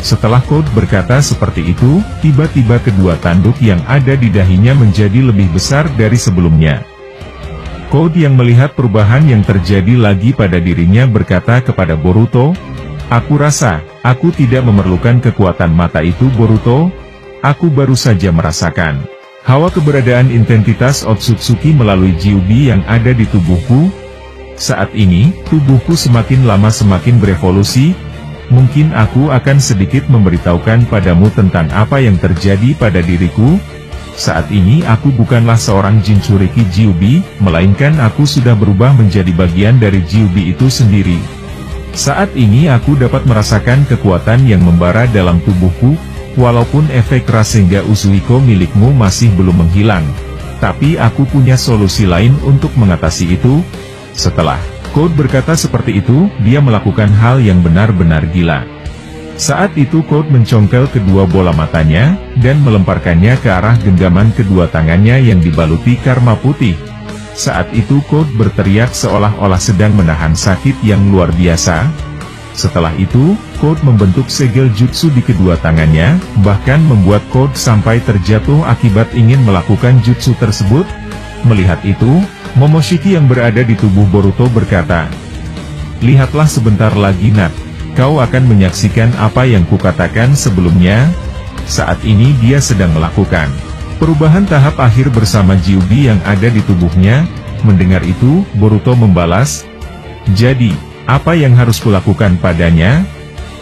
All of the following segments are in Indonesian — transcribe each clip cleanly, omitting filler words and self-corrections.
Setelah Code berkata seperti itu, tiba-tiba kedua tanduk yang ada di dahinya menjadi lebih besar dari sebelumnya. Code yang melihat perubahan yang terjadi lagi pada dirinya berkata kepada Boruto, "Aku rasa, aku tidak memerlukan kekuatan mata itu Boruto, aku baru saja merasakan hawa keberadaan identitas Otsutsuki melalui Gyubi yang ada di tubuhku. Saat ini, tubuhku semakin lama semakin berevolusi. Mungkin aku akan sedikit memberitahukan padamu tentang apa yang terjadi pada diriku. Saat ini aku bukanlah seorang Jinchuriki Gyubi, melainkan aku sudah berubah menjadi bagian dari Gyubi itu sendiri. Saat ini aku dapat merasakan kekuatan yang membara dalam tubuhku, walaupun efek Rasengan Uzuhiko milikmu masih belum menghilang. Tapi aku punya solusi lain untuk mengatasi itu." Setelah Code berkata seperti itu, dia melakukan hal yang benar-benar gila. Saat itu Code mencongkel kedua bola matanya, dan melemparkannya ke arah genggaman kedua tangannya yang dibaluti karma putih. Saat itu Code berteriak seolah-olah sedang menahan sakit yang luar biasa. Setelah itu, Code membentuk segel jutsu di kedua tangannya, bahkan membuat Code sampai terjatuh akibat ingin melakukan jutsu tersebut. Melihat itu, Momoshiki yang berada di tubuh Boruto berkata, "Lihatlah sebentar lagi Nak, kau akan menyaksikan apa yang kukatakan sebelumnya." Saat ini dia sedang melakukan perubahan tahap akhir bersama Gyubi yang ada di tubuhnya. Mendengar itu, Boruto membalas, "Jadi, apa yang harus kulakukan padanya?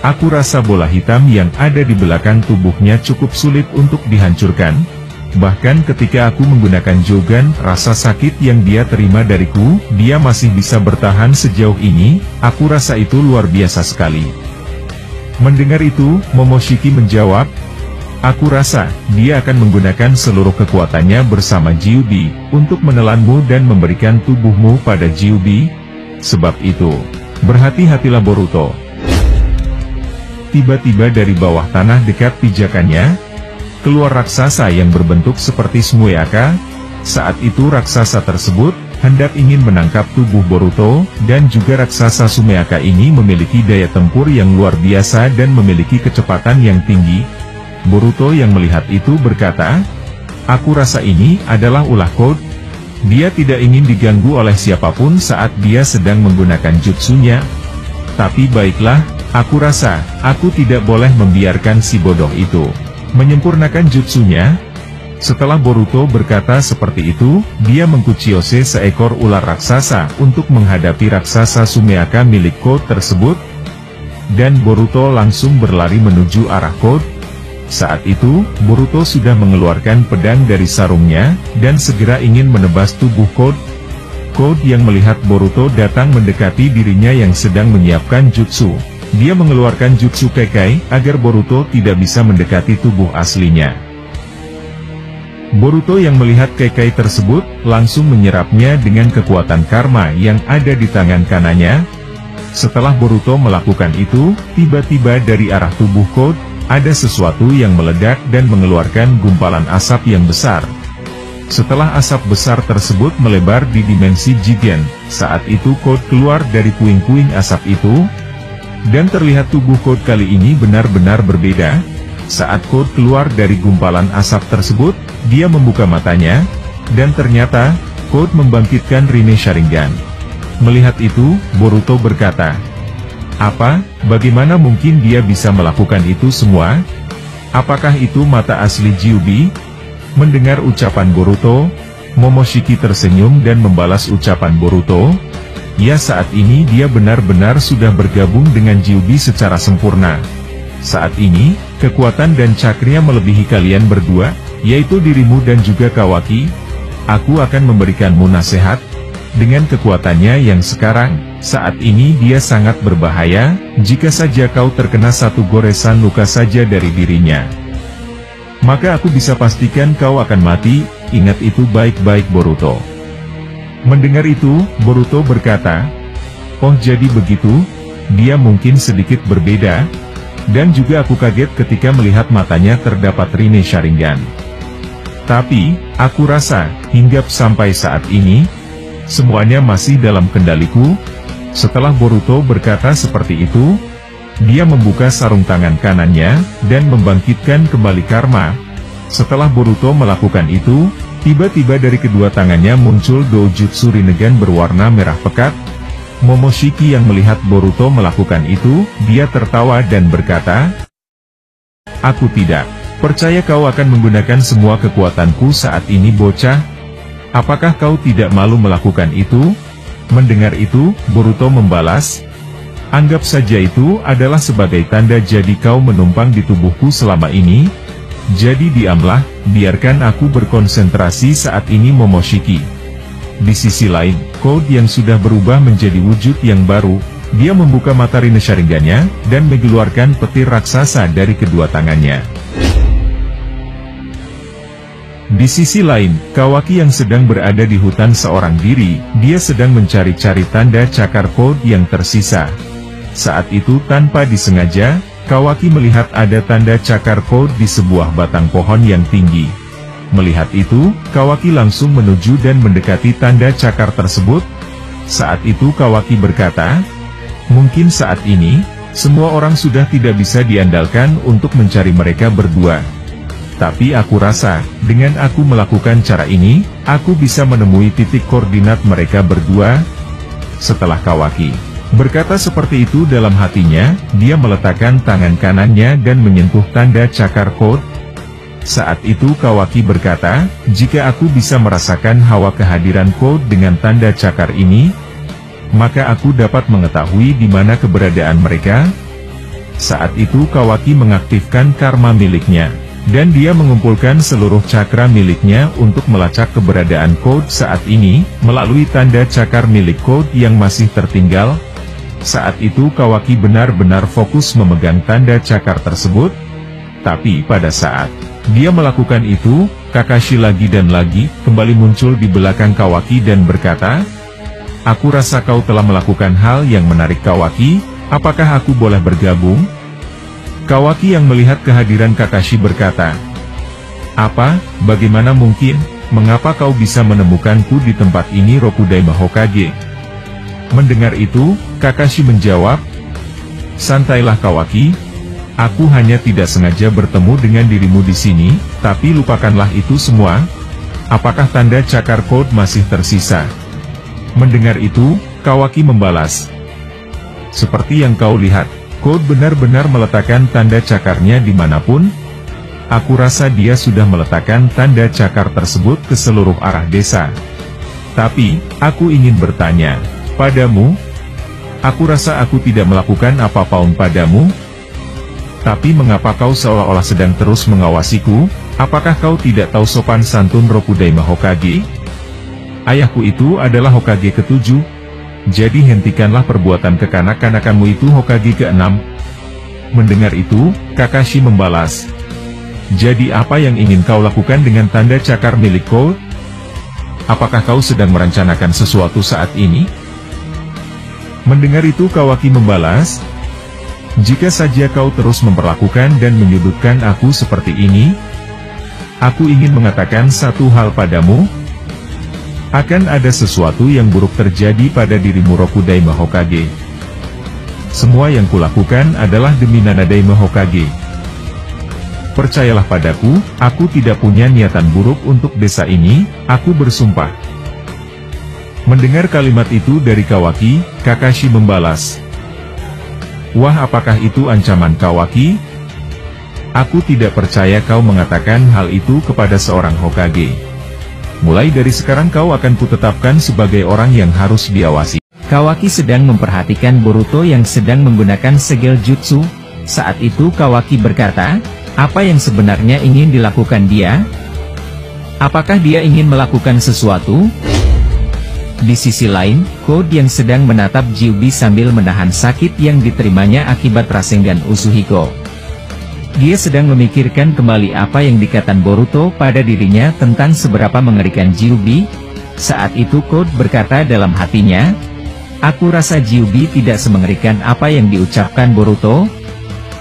Aku rasa bola hitam yang ada di belakang tubuhnya cukup sulit untuk dihancurkan. Bahkan ketika aku menggunakan Jogan, rasa sakit yang dia terima dariku, dia masih bisa bertahan sejauh ini, aku rasa itu luar biasa sekali." Mendengar itu, Momoshiki menjawab, "Aku rasa, dia akan menggunakan seluruh kekuatannya bersama Gyubi, untuk menelanmu dan memberikan tubuhmu pada Gyubi. Sebab itu, berhati-hatilah Boruto." Tiba-tiba dari bawah tanah dekat pijakannya, keluar raksasa yang berbentuk seperti Shmueaka. Saat itu raksasa tersebut hendak ingin menangkap tubuh Boruto, dan juga raksasa Shmueaka ini memiliki daya tempur yang luar biasa dan memiliki kecepatan yang tinggi. Boruto yang melihat itu berkata, "Aku rasa ini adalah ulah Code. Dia tidak ingin diganggu oleh siapapun saat dia sedang menggunakan jutsunya. Tapi baiklah, aku rasa, aku tidak boleh membiarkan si bodoh itu menyempurnakan jutsunya." Setelah Boruto berkata seperti itu, dia mengkuciyose seekor ular raksasa untuk menghadapi raksasa Shmueaka milik Code tersebut. Dan Boruto langsung berlari menuju arah Code. Saat itu, Boruto sudah mengeluarkan pedang dari sarungnya, dan segera ingin menebas tubuh Code. Code yang melihat Boruto datang mendekati dirinya yang sedang menyiapkan jutsu. Dia mengeluarkan jutsu Kekai, agar Boruto tidak bisa mendekati tubuh aslinya. Boruto yang melihat Kekai tersebut, langsung menyerapnya dengan kekuatan karma yang ada di tangan kanannya. Setelah Boruto melakukan itu, tiba-tiba dari arah tubuh Code, ada sesuatu yang meledak dan mengeluarkan gumpalan asap yang besar. Setelah asap besar tersebut melebar di dimensi Jigen, saat itu Code keluar dari puing-puing asap itu, dan terlihat tubuh Code kali ini benar-benar berbeda. Saat Code keluar dari gumpalan asap tersebut, dia membuka matanya, dan ternyata, Code membangkitkan Rinne Sharingan. Melihat itu, Boruto berkata, "Apa, bagaimana mungkin dia bisa melakukan itu semua? Apakah itu mata asli Gyubi?" Mendengar ucapan Boruto, Momoshiki tersenyum dan membalas ucapan Boruto. Ya, saat ini dia benar-benar sudah bergabung dengan Gyubi secara sempurna. Saat ini, kekuatan dan cakrnya melebihi kalian berdua, yaitu dirimu dan juga Kawaki. Aku akan memberikanmu nasihat. Dengan kekuatannya yang sekarang, saat ini dia sangat berbahaya, jika saja kau terkena satu goresan luka saja dari dirinya, maka aku bisa pastikan kau akan mati, ingat itu baik-baik Boruto. Mendengar itu, Boruto berkata, "Oh jadi begitu, dia mungkin sedikit berbeda." Dan juga aku kaget ketika melihat matanya terdapat Rinne Sharingan. Tapi, aku rasa, hingga sampai saat ini, semuanya masih dalam kendaliku. Setelah Boruto berkata seperti itu, Dia membuka sarung tangan kanannya, dan membangkitkan kembali karma. Setelah Boruto melakukan itu, tiba-tiba dari kedua tangannya muncul Dojutsu Rinnegan berwarna merah pekat. Momoshiki yang melihat Boruto melakukan itu, dia tertawa dan berkata, "Aku tidak percaya kau akan menggunakan semua kekuatanku saat ini bocah. Apakah kau tidak malu melakukan itu?" Mendengar itu, Boruto membalas, "Anggap saja itu adalah sebagai tanda jadi kau menumpang di tubuhku selama ini. Jadi diamlah, biarkan aku berkonsentrasi saat ini Momoshiki." Di sisi lain, Code yang sudah berubah menjadi wujud yang baru, dia membuka mata Rinne Sharingan-nya, dan mengeluarkan petir raksasa dari kedua tangannya. Di sisi lain, Kawaki yang sedang berada di hutan seorang diri, dia sedang mencari-cari tanda cakar Code yang tersisa. Saat itu tanpa disengaja, Kawaki melihat ada tanda cakar Code di sebuah batang pohon yang tinggi. Melihat itu, Kawaki langsung menuju dan mendekati tanda cakar tersebut. Saat itu Kawaki berkata, "Mungkin saat ini, semua orang sudah tidak bisa diandalkan untuk mencari mereka berdua. Tapi aku rasa, dengan aku melakukan cara ini, aku bisa menemui titik koordinat mereka berdua." Setelah Kawaki berkata seperti itu dalam hatinya, dia meletakkan tangan kanannya dan menyentuh tanda cakar Code. Saat itu Kawaki berkata, "Jika aku bisa merasakan hawa kehadiran Code dengan tanda cakar ini, maka aku dapat mengetahui di mana keberadaan mereka." Saat itu Kawaki mengaktifkan karma miliknya, dan dia mengumpulkan seluruh cakra miliknya untuk melacak keberadaan Code saat ini, melalui tanda cakar milik Code yang masih tertinggal. Saat itu Kawaki benar-benar fokus memegang tanda cakar tersebut. Tapi pada saat dia melakukan itu, Kakashi lagi dan lagi kembali muncul di belakang Kawaki dan berkata, "Aku rasa kau telah melakukan hal yang menarik Kawaki, apakah aku boleh bergabung?" Kawaki yang melihat kehadiran Kakashi berkata, "Apa, bagaimana mungkin, mengapa kau bisa menemukanku di tempat ini Rokudaima Hokage?" Mendengar itu, Kakashi menjawab, "Santailah Kawaki, aku hanya tidak sengaja bertemu dengan dirimu di sini, tapi lupakanlah itu semua. Apakah tanda cakar Code masih tersisa?" Mendengar itu, Kawaki membalas, "Seperti yang kau lihat, Code benar-benar meletakkan tanda cakarnya dimanapun. Aku rasa dia sudah meletakkan tanda cakar tersebut ke seluruh arah desa. Tapi, aku ingin bertanya padamu, aku rasa aku tidak melakukan apa-apa padamu. Tapi mengapa kau seolah-olah sedang terus mengawasiku? Apakah kau tidak tahu sopan santun Rokudaima Hokage? Ayahku itu adalah Hokage ke-7. Jadi hentikanlah perbuatan kekanak-kanakanmu itu Hokage ke-6. Mendengar itu, Kakashi membalas, "Jadi apa yang ingin kau lakukan dengan tanda cakar milik Code? Apakah kau sedang merencanakan sesuatu saat ini?" Mendengar itu Kawaki membalas, "Jika saja kau terus memperlakukan dan menyudutkan aku seperti ini, aku ingin mengatakan satu hal padamu. Akan ada sesuatu yang buruk terjadi pada dirimu Rokudaima Hokage. Semua yang kulakukan adalah demi Nanadeima Hokage. Percayalah padaku, aku tidak punya niatan buruk untuk desa ini, aku bersumpah." Mendengar kalimat itu dari Kawaki, Kakashi membalas, "Wah, apakah itu ancaman Kawaki? Aku tidak percaya kau mengatakan hal itu kepada seorang Hokage. Mulai dari sekarang kau akan kutetapkan sebagai orang yang harus diawasi." Kawaki sedang memperhatikan Boruto yang sedang menggunakan segel jutsu. Saat itu Kawaki berkata, apa yang sebenarnya ingin dilakukan dia? Apakah dia ingin melakukan sesuatu? Di sisi lain, Code yang sedang menatap Kyuubi sambil menahan sakit yang diterimanya akibat Rasengan Usuhiko. Dia sedang memikirkan kembali apa yang dikatakan Boruto pada dirinya tentang seberapa mengerikan Kyuubi. Saat itu Code berkata dalam hatinya, "Aku rasa Kyuubi tidak semengerikan apa yang diucapkan Boruto.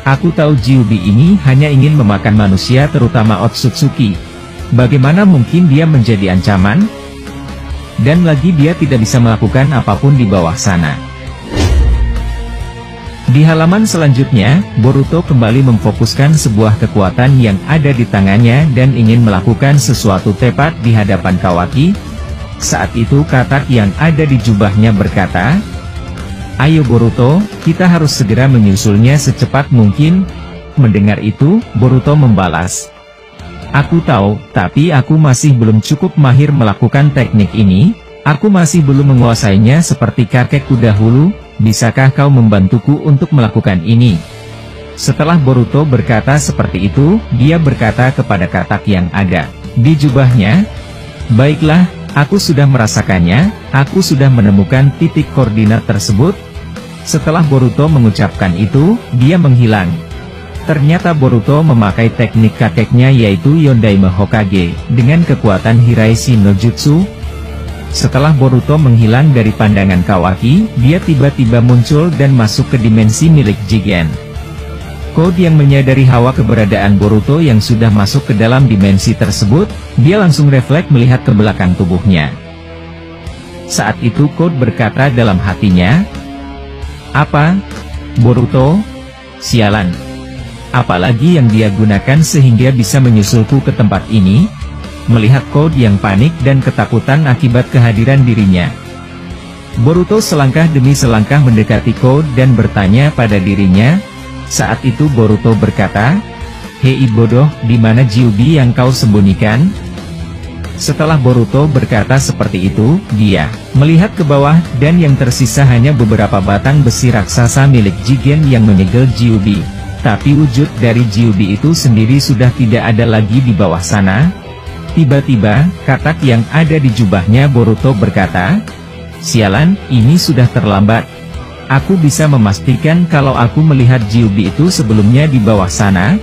Aku tahu Kyuubi ini hanya ingin memakan manusia terutama Otsutsuki. Bagaimana mungkin dia menjadi ancaman? Dan lagi dia tidak bisa melakukan apapun di bawah sana." Di halaman selanjutnya, Boruto kembali memfokuskan sebuah kekuatan yang ada di tangannya dan ingin melakukan sesuatu tepat di hadapan Kawaki. Saat itu katak yang ada di jubahnya berkata, "Ayo Boruto, kita harus segera menyusulnya secepat mungkin." Mendengar itu, Boruto membalas, "Aku tahu, tapi aku masih belum cukup mahir melakukan teknik ini. Aku masih belum menguasainya seperti kakekku dahulu. Bisakah kau membantuku untuk melakukan ini?" Setelah Boruto berkata seperti itu, dia berkata kepada katak yang ada di jubahnya, "Baiklah, aku sudah merasakannya, aku sudah menemukan titik koordinat tersebut." Setelah Boruto mengucapkan itu, dia menghilang. Ternyata Boruto memakai teknik kakeknya yaitu Yondaime Hokage, dengan kekuatan Hiraishi no Jutsu. Setelah Boruto menghilang dari pandangan Kawaki, dia tiba-tiba muncul dan masuk ke dimensi milik Jigen. Code yang menyadari hawa keberadaan Boruto yang sudah masuk ke dalam dimensi tersebut, dia langsung refleks melihat ke belakang tubuhnya. Saat itu Code berkata dalam hatinya, "Apa? Boruto? Sialan. Apalagi yang dia gunakan sehingga bisa menyusulku ke tempat ini?" Melihat Code yang panik dan ketakutan akibat kehadiran dirinya, Boruto selangkah demi selangkah mendekati Code dan bertanya pada dirinya. Saat itu Boruto berkata, "Hei bodoh, di mana Gyuubi yang kau sembunyikan?" Setelah Boruto berkata seperti itu, dia melihat ke bawah dan yang tersisa hanya beberapa batang besi raksasa milik Jigen yang menyegel Gyuubi. Tapi wujud dari Gyuubi itu sendiri sudah tidak ada lagi di bawah sana. Tiba-tiba, katak yang ada di jubahnya Boruto berkata, "Sialan, ini sudah terlambat. Aku bisa memastikan kalau aku melihat Gyuubi itu sebelumnya di bawah sana.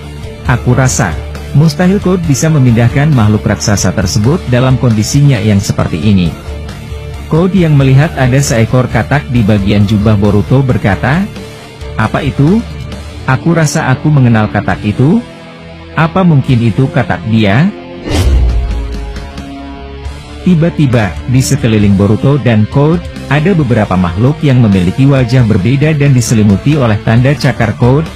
Aku rasa mustahil Code bisa memindahkan makhluk raksasa tersebut dalam kondisinya yang seperti ini." Code yang melihat ada seekor katak di bagian jubah Boruto berkata, "Apa itu? Aku rasa aku mengenal katak itu. Apa mungkin itu katak dia?" Tiba-tiba, di sekeliling Boruto dan Code, ada beberapa makhluk yang memiliki wajah berbeda dan diselimuti oleh tanda cakar Code.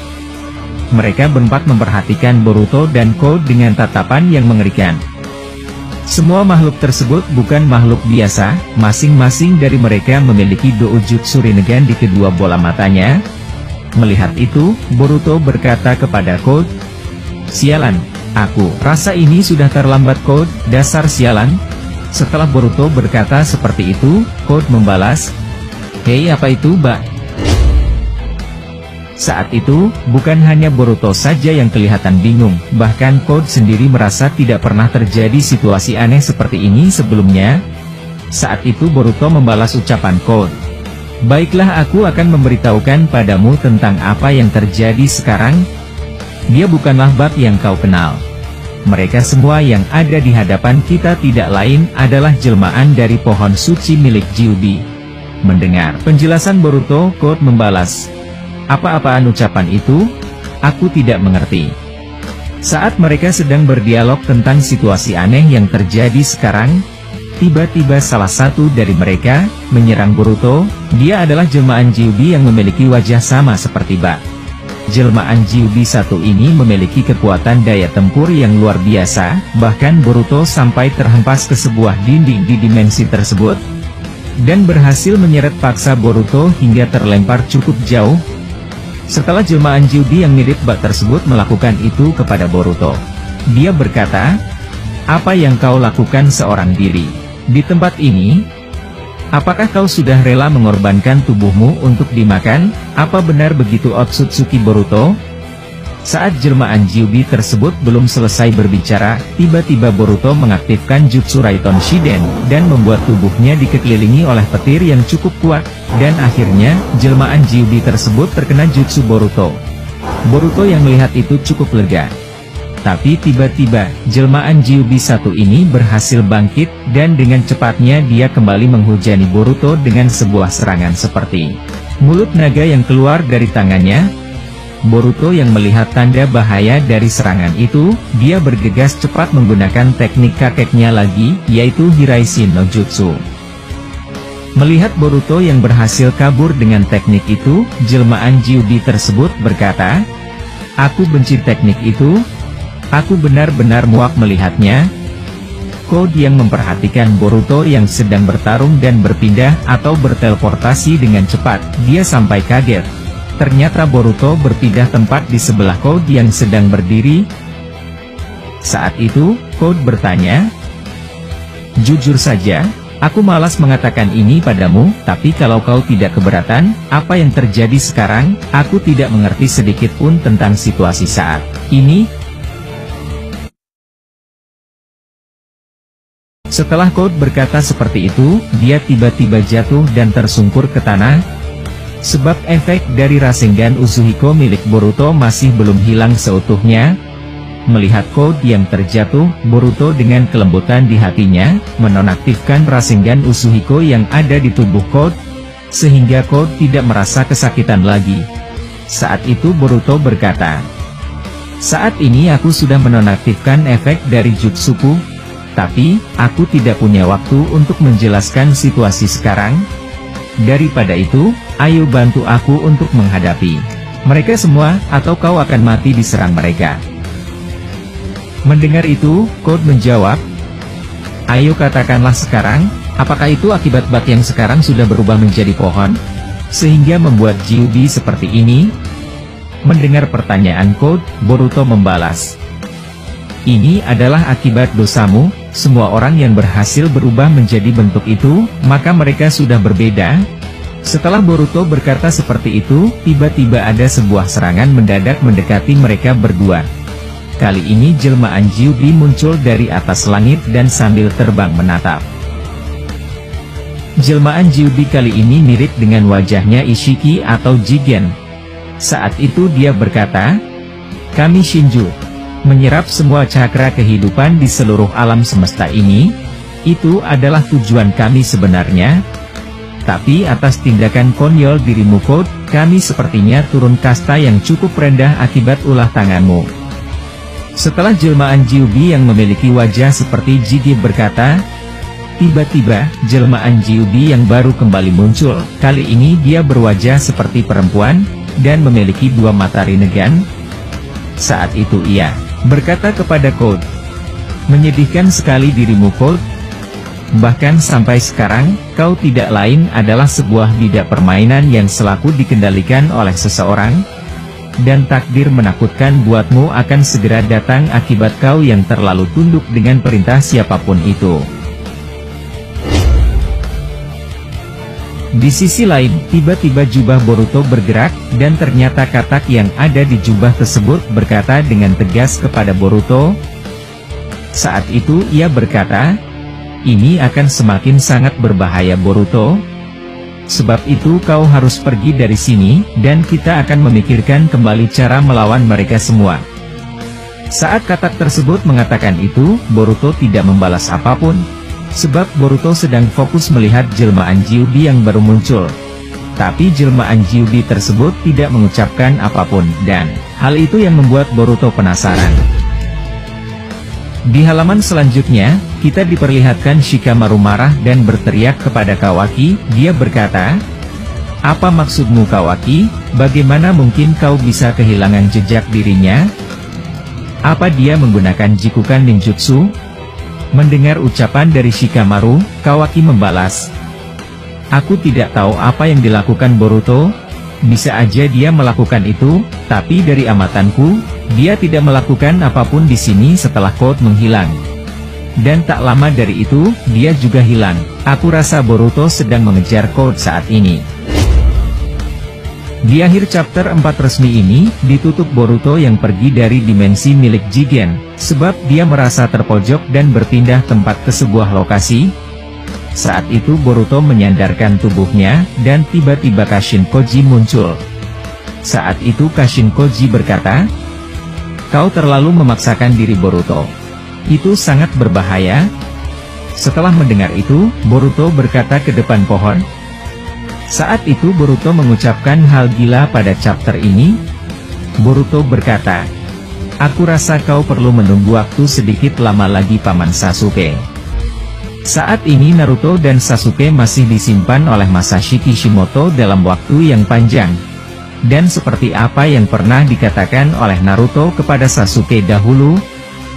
Mereka berempat memperhatikan Boruto dan Code dengan tatapan yang mengerikan. Semua makhluk tersebut bukan makhluk biasa, masing-masing dari mereka memiliki doujutsu Rinnegan di kedua bola matanya. Melihat itu, Boruto berkata kepada Code, "Sialan, aku rasa ini sudah terlambat Code, dasar sialan." Setelah Boruto berkata seperti itu, Code membalas, "Hei, apa itu, Mbak?" Saat itu, bukan hanya Boruto saja yang kelihatan bingung, bahkan Code sendiri merasa tidak pernah terjadi situasi aneh seperti ini sebelumnya. Saat itu Boruto membalas ucapan Code, "Baiklah, aku akan memberitahukan padamu tentang apa yang terjadi sekarang. Dia bukanlah Bak yang kau kenal. Mereka semua yang ada di hadapan kita tidak lain adalah jelmaan dari pohon suci milik Gyuubi." Mendengar penjelasan Boruto, Code membalas, "Apa-apaan ucapan itu? Aku tidak mengerti." Saat mereka sedang berdialog tentang situasi aneh yang terjadi sekarang, tiba-tiba salah satu dari mereka menyerang Boruto. Dia adalah jelmaan Gyuubi yang memiliki wajah sama seperti Bak. Jelmaan Gyuubi satu ini memiliki kekuatan daya tempur yang luar biasa, bahkan Boruto sampai terhempas ke sebuah dinding di dimensi tersebut, dan berhasil menyeret paksa Boruto hingga terlempar cukup jauh. Setelah jelmaan Gyuubi yang mirip Bak tersebut melakukan itu kepada Boruto, dia berkata, "Apa yang kau lakukan seorang diri di tempat ini? Apakah kau sudah rela mengorbankan tubuhmu untuk dimakan? Apa benar begitu?" Otsutsuki Boruto? Saat jelmaan Gyuubi tersebut belum selesai berbicara, tiba-tiba Boruto mengaktifkan Jutsu Raiton Shiden, dan membuat tubuhnya dikelilingi oleh petir yang cukup kuat, dan akhirnya, jelmaan Gyuubi tersebut terkena Jutsu Boruto. Boruto yang melihat itu cukup lega. Tapi tiba-tiba, jelmaan Gyuubi satu ini berhasil bangkit, dan dengan cepatnya dia kembali menghujani Boruto dengan sebuah serangan seperti mulut naga yang keluar dari tangannya. Boruto yang melihat tanda bahaya dari serangan itu, dia bergegas cepat menggunakan teknik kakeknya lagi, yaitu Hiraishi no Jutsu. Melihat Boruto yang berhasil kabur dengan teknik itu, jelmaan Gyubi tersebut berkata, "Aku benci teknik itu. Aku benar-benar muak melihatnya." Code yang memperhatikan Boruto yang sedang bertarung dan berpindah atau berteleportasi dengan cepat, dia sampai kaget. Ternyata Boruto berpindah tempat di sebelah Code yang sedang berdiri. Saat itu, Code bertanya, "Jujur saja, aku malas mengatakan ini padamu, tapi kalau kau tidak keberatan, apa yang terjadi sekarang, aku tidak mengerti sedikit pun tentang situasi saat ini." Setelah Code berkata seperti itu, dia tiba-tiba jatuh dan tersungkur ke tanah. Sebab efek dari Rasengan Uzuhiko milik Boruto masih belum hilang seutuhnya. Melihat Code yang terjatuh, Boruto dengan kelembutan di hatinya, menonaktifkan Rasengan Uzuhiko yang ada di tubuh Code, sehingga Code tidak merasa kesakitan lagi. Saat itu Boruto berkata, "Saat ini aku sudah menonaktifkan efek dari jutsuku, tapi aku tidak punya waktu untuk menjelaskan situasi sekarang. Daripada itu, ayo bantu aku untuk menghadapi mereka semua, atau kau akan mati diserang mereka." Mendengar itu, Code menjawab, "Ayo katakanlah sekarang, apakah itu akibat bak yang sekarang sudah berubah menjadi pohon, sehingga membuat Gyubi seperti ini?" Mendengar pertanyaan Code, Boruto membalas, "Ini adalah akibat dosamu. Semua orang yang berhasil berubah menjadi bentuk itu, maka mereka sudah berbeda." Setelah Boruto berkata seperti itu, tiba-tiba ada sebuah serangan mendadak mendekati mereka berdua. Kali ini jelmaan Gyubi muncul dari atas langit dan sambil terbang menatap. Jelmaan Gyubi kali ini mirip dengan wajahnya Ishiki atau Jigen. Saat itu dia berkata, "Kami Shinju menyerap semua cakra kehidupan di seluruh alam semesta ini. Itu adalah tujuan kami sebenarnya. Tapi atas tindakan konyol dirimu Code, kami sepertinya turun kasta yang cukup rendah akibat ulah tanganmu." Setelah jelmaan Gyubi yang memiliki wajah seperti Jige berkata, tiba-tiba jelmaan Gyubi yang baru kembali muncul. Kali ini dia berwajah seperti perempuan, dan memiliki dua mata Rinnegan. Saat itu ia berkata kepada Code, "Menyedihkan sekali dirimu Code. Bahkan sampai sekarang, kau tidak lain adalah sebuah bidak permainan yang selaku dikendalikan oleh seseorang. Dan takdir menakutkan buatmu akan segera datang akibat kau yang terlalu tunduk dengan perintah siapapun itu." Di sisi lain, tiba-tiba jubah Boruto bergerak, dan ternyata katak yang ada di jubah tersebut berkata dengan tegas kepada Boruto. Saat itu ia berkata, "Ini akan semakin sangat berbahaya Boruto. Sebab itu kau harus pergi dari sini, dan kita akan memikirkan kembali cara melawan mereka semua." Saat katak tersebut mengatakan itu, Boruto tidak membalas apapun. Sebab Boruto sedang fokus melihat jelmaan Gyubi yang baru muncul. Tapi jelmaan Gyubi tersebut tidak mengucapkan apapun, dan hal itu yang membuat Boruto penasaran. Di halaman selanjutnya, kita diperlihatkan Shikamaru marah dan berteriak kepada Kawaki. Dia berkata, "Apa maksudmu Kawaki? Bagaimana mungkin kau bisa kehilangan jejak dirinya? Apa dia menggunakan Jikukan Ninjutsu?" Mendengar ucapan dari Shikamaru, Kawaki membalas, "Aku tidak tahu apa yang dilakukan Boruto. Bisa aja dia melakukan itu, tapi dari amatanku, dia tidak melakukan apapun di sini setelah Code menghilang. Dan tak lama dari itu, dia juga hilang. Aku rasa Boruto sedang mengejar Code saat ini." Di akhir chapter 4 resmi ini, ditutup Boruto yang pergi dari dimensi milik Jigen, sebab dia merasa terpojok dan berpindah tempat ke sebuah lokasi. Saat itu Boruto menyandarkan tubuhnya, dan tiba-tiba Kashin Koji muncul. Saat itu Kashin Koji berkata, "Kau terlalu memaksakan diri Boruto. Itu sangat berbahaya." Setelah mendengar itu, Boruto berkata ke depan pohon. Saat itu Boruto mengucapkan hal gila pada chapter ini. Boruto berkata, "Aku rasa kau perlu menunggu waktu sedikit lama lagi Paman Sasuke." Saat ini Naruto dan Sasuke masih disimpan oleh Masashi Kishimoto dalam waktu yang panjang. Dan seperti apa yang pernah dikatakan oleh Naruto kepada Sasuke dahulu,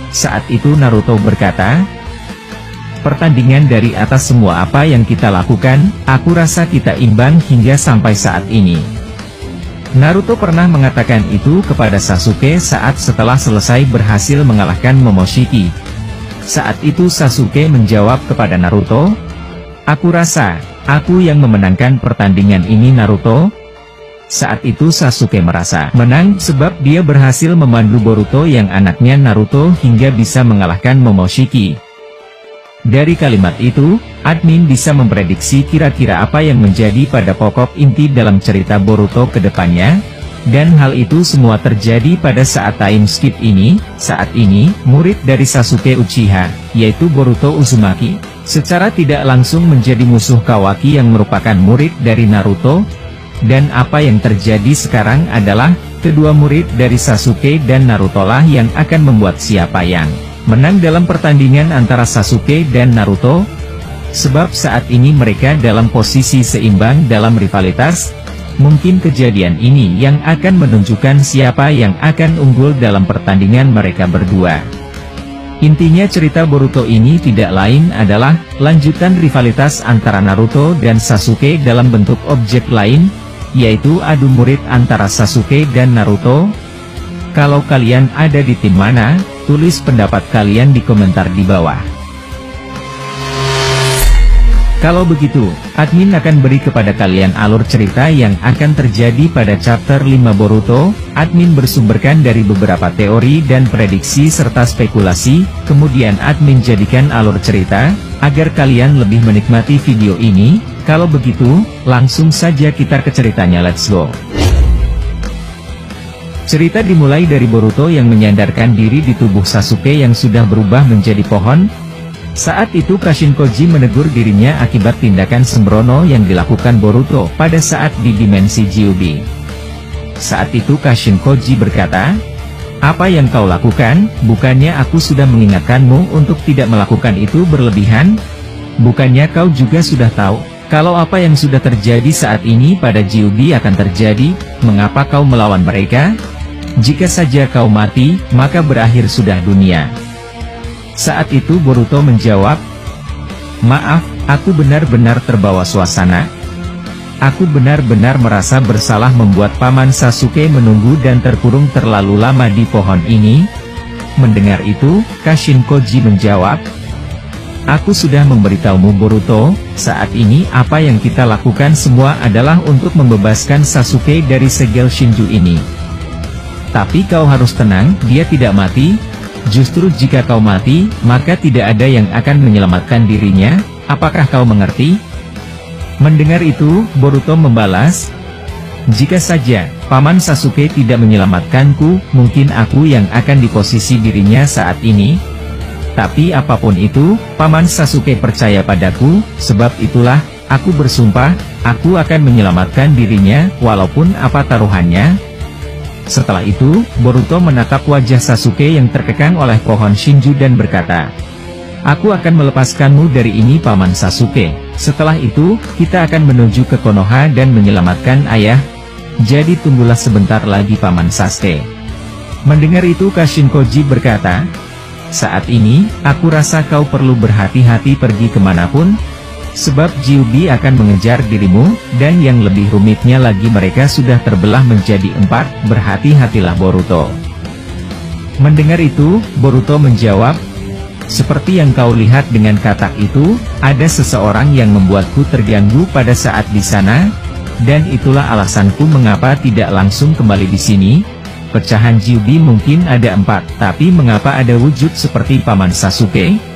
saat itu Naruto berkata, "Pertandingan dari atas semua apa yang kita lakukan, aku rasa kita imbang hingga sampai saat ini." Naruto pernah mengatakan itu kepada Sasuke saat setelah selesai berhasil mengalahkan Momoshiki. Saat itu Sasuke menjawab kepada Naruto, "Aku rasa, aku yang memenangkan pertandingan ini Naruto." Saat itu Sasuke merasa menang sebab dia berhasil memandu Boruto yang anaknya Naruto hingga bisa mengalahkan Momoshiki. Dari kalimat itu, admin bisa memprediksi kira-kira apa yang menjadi pada pokok inti dalam cerita Boruto ke depannya. Dan hal itu semua terjadi pada saat time skip ini. Saat ini, murid dari Sasuke Uchiha, yaitu Boruto Uzumaki, secara tidak langsung menjadi musuh Kawaki yang merupakan murid dari Naruto. Dan apa yang terjadi sekarang adalah, kedua murid dari Sasuke dan Naruto lah yang akan membuat siapa yang menang dalam pertandingan antara Sasuke dan Naruto. Sebab saat ini mereka dalam posisi seimbang dalam rivalitas. Mungkin kejadian ini yang akan menunjukkan siapa yang akan unggul dalam pertandingan mereka berdua. Intinya cerita Boruto ini tidak lain adalah lanjutan rivalitas antara Naruto dan Sasuke dalam bentuk objek lain, yaitu adu murid antara Sasuke dan Naruto. Kalau kalian ada di tim mana, tulis pendapat kalian di komentar di bawah. Kalau begitu, admin akan beri kepada kalian alur cerita yang akan terjadi pada chapter 5 Boruto. Admin bersumberkan dari beberapa teori dan prediksi serta spekulasi, kemudian admin jadikan alur cerita, agar kalian lebih menikmati video ini. Kalau begitu, langsung saja kita ke ceritanya, let's go. Cerita dimulai dari Boruto yang menyandarkan diri di tubuh Sasuke yang sudah berubah menjadi pohon. Saat itu Kashin Koji menegur dirinya akibat tindakan sembrono yang dilakukan Boruto pada saat di dimensi Gyuubi. Saat itu Kashin Koji berkata, "Apa yang kau lakukan, bukannya aku sudah mengingatkanmu untuk tidak melakukan itu berlebihan? Bukannya kau juga sudah tahu, kalau apa yang sudah terjadi saat ini pada Gyuubi akan terjadi, mengapa kau melawan mereka? Jika saja kau mati, maka berakhir sudah dunia." Saat itu Boruto menjawab, "Maaf, aku benar-benar terbawa suasana. Aku benar-benar merasa bersalah membuat Paman Sasuke menunggu dan terkurung terlalu lama di pohon ini." Mendengar itu, Kashin Koji menjawab, "Aku sudah memberitahumu Boruto, saat ini apa yang kita lakukan semua adalah untuk membebaskan Sasuke dari segel Shinju ini. Tapi kau harus tenang, dia tidak mati. Justru jika kau mati, maka tidak ada yang akan menyelamatkan dirinya, apakah kau mengerti?" Mendengar itu, Boruto membalas, "Jika saja Paman Sasuke tidak menyelamatkanku, mungkin aku yang akan di posisi dirinya saat ini. Tapi apapun itu, Paman Sasuke percaya padaku, sebab itulah, aku bersumpah, aku akan menyelamatkan dirinya, walaupun apa taruhannya." Setelah itu, Boruto menatap wajah Sasuke yang terkekang oleh pohon Shinju dan berkata, "Aku akan melepaskanmu dari ini Paman Sasuke. Setelah itu, kita akan menuju ke Konoha dan menyelamatkan ayah. Jadi tunggulah sebentar lagi Paman Sasuke." Mendengar itu Kashin Koji berkata, "Saat ini, aku rasa kau perlu berhati-hati pergi kemanapun. Sebab Gyuubi akan mengejar dirimu, dan yang lebih rumitnya lagi mereka sudah terbelah menjadi 4, berhati-hatilah Boruto." Mendengar itu, Boruto menjawab, "Seperti yang kau lihat dengan katak itu, ada seseorang yang membuatku terganggu pada saat di sana, dan itulah alasanku mengapa tidak langsung kembali di sini. Pecahan Gyuubi mungkin ada 4, tapi mengapa ada wujud seperti Paman Sasuke?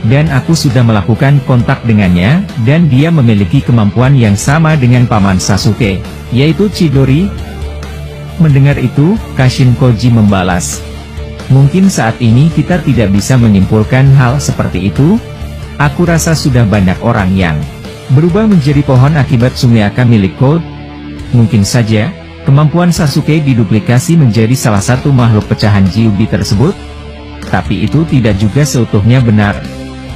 Dan aku sudah melakukan kontak dengannya, dan dia memiliki kemampuan yang sama dengan Paman Sasuke, yaitu Chidori." Mendengar itu, Kashin Koji membalas, "Mungkin saat ini kita tidak bisa menyimpulkan hal seperti itu. Aku rasa sudah banyak orang yang berubah menjadi pohon akibat Sumeaka milik Code. Mungkin saja, kemampuan Sasuke diduplikasi menjadi salah satu makhluk pecahan Gyuubi tersebut. Tapi itu tidak juga seutuhnya benar.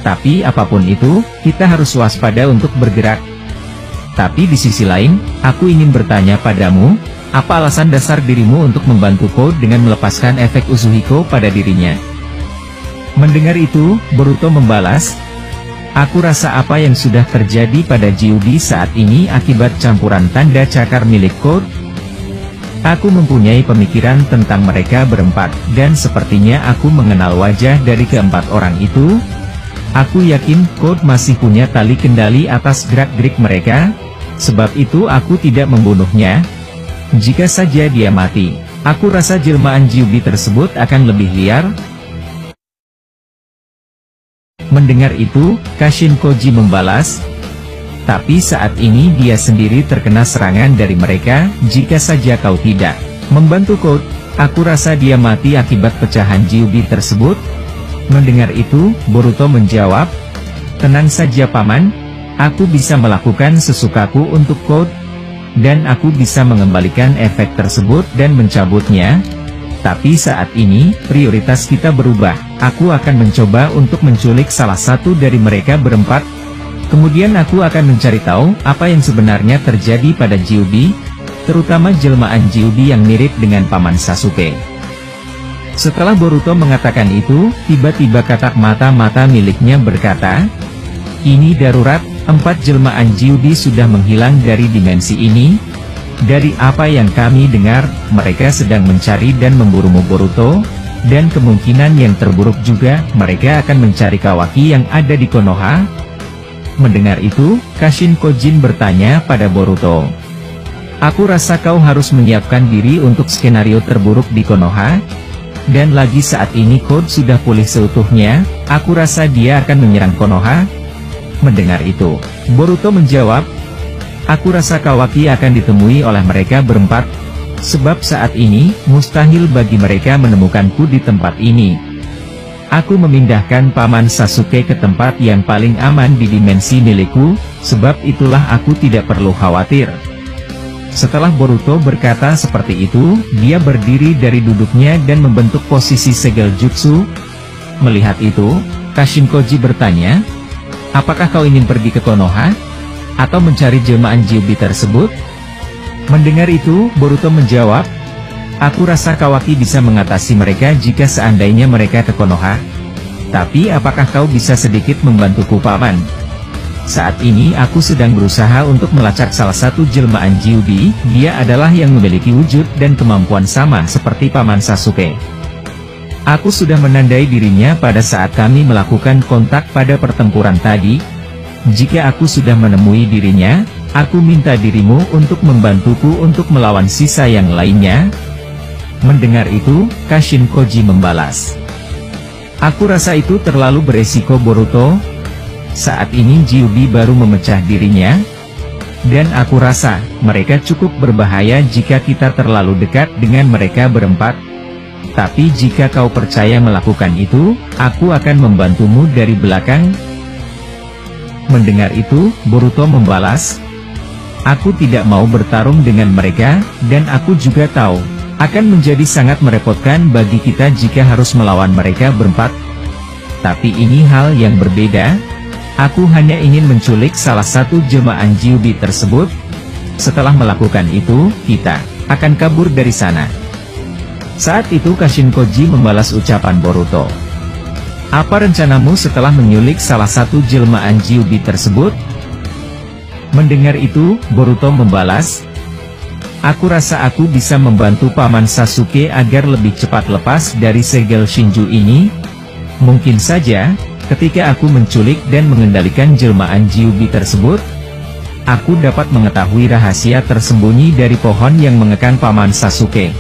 Tapi apapun itu, kita harus waspada untuk bergerak. Tapi di sisi lain, aku ingin bertanya padamu, apa alasan dasar dirimu untuk membantu Code dengan melepaskan efek Uzuhiko pada dirinya? Mendengar itu, Boruto membalas, aku rasa apa yang sudah terjadi pada Gyubi saat ini akibat campuran tanda cakar milik Code. Aku mempunyai pemikiran tentang mereka berempat, dan sepertinya aku mengenal wajah dari keempat orang itu. Aku yakin Code masih punya tali kendali atas gerak-gerik mereka, sebab itu aku tidak membunuhnya. Jika saja dia mati, aku rasa jelmaan Gyubi tersebut akan lebih liar. Mendengar itu, Kashin Koji membalas, tapi saat ini dia sendiri terkena serangan dari mereka. Jika saja kau tidak membantu Code, aku rasa dia mati akibat pecahan Gyubi tersebut. Mendengar itu, Boruto menjawab, tenang saja paman, aku bisa melakukan sesukaku untuk Code, dan aku bisa mengembalikan efek tersebut dan mencabutnya. Tapi saat ini, prioritas kita berubah. Aku akan mencoba untuk menculik salah satu dari mereka berempat. Kemudian aku akan mencari tahu apa yang sebenarnya terjadi pada Gyubi, terutama jelmaan Gyubi yang mirip dengan paman Sasuke. Setelah Boruto mengatakan itu, tiba-tiba katak mata-mata miliknya berkata, ini darurat, 4 jelmaan Gyubi sudah menghilang dari dimensi ini. Dari apa yang kami dengar, mereka sedang mencari dan memburumu Boruto, dan kemungkinan yang terburuk juga, mereka akan mencari Kawaki yang ada di Konoha. Mendengar itu, Kashin Kojin bertanya pada Boruto, aku rasa kau harus menyiapkan diri untuk skenario terburuk di Konoha. Dan lagi saat ini Code sudah pulih seutuhnya, aku rasa dia akan menyerang Konoha. Mendengar itu, Boruto menjawab, aku rasa Kawaki akan ditemui oleh mereka berempat, sebab saat ini, mustahil bagi mereka menemukanku di tempat ini. Aku memindahkan paman Sasuke ke tempat yang paling aman di dimensi milikku, sebab itulah aku tidak perlu khawatir. Setelah Boruto berkata seperti itu, dia berdiri dari duduknya dan membentuk posisi segel jutsu. Melihat itu, Kashin Koji bertanya, apakah kau ingin pergi ke Konoha? Atau mencari jelmaan Gyubi tersebut? Mendengar itu, Boruto menjawab, aku rasa Kawaki bisa mengatasi mereka jika seandainya mereka ke Konoha. Tapi apakah kau bisa sedikit membantuku paman? Saat ini aku sedang berusaha untuk melacak salah satu jelmaan Gyubi, dia adalah yang memiliki wujud dan kemampuan sama seperti paman Sasuke. Aku sudah menandai dirinya pada saat kami melakukan kontak pada pertempuran tadi. Jika aku sudah menemui dirinya, aku minta dirimu untuk membantuku untuk melawan sisa yang lainnya. Mendengar itu, Kashin Koji membalas, aku rasa itu terlalu beresiko Boruto. Saat ini Gyubi baru memecah dirinya, dan aku rasa, mereka cukup berbahaya jika kita terlalu dekat dengan mereka berempat. Tapi jika kau percaya melakukan itu, aku akan membantumu dari belakang. Mendengar itu, Boruto membalas, aku tidak mau bertarung dengan mereka, dan aku juga tahu, akan menjadi sangat merepotkan bagi kita jika harus melawan mereka berempat. Tapi ini hal yang berbeda. Aku hanya ingin menculik salah satu jelmaan Gyubi tersebut. Setelah melakukan itu, kita akan kabur dari sana. Saat itu Kashin Koji membalas ucapan Boruto. Apa rencanamu setelah menyulik salah satu jelmaan Gyubi tersebut? Mendengar itu, Boruto membalas, aku rasa aku bisa membantu paman Sasuke agar lebih cepat lepas dari segel Shinju ini. Mungkin saja, ketika aku menculik dan mengendalikan jelmaan Gyubi tersebut, aku dapat mengetahui rahasia tersembunyi dari pohon yang mengekang paman Sasuke.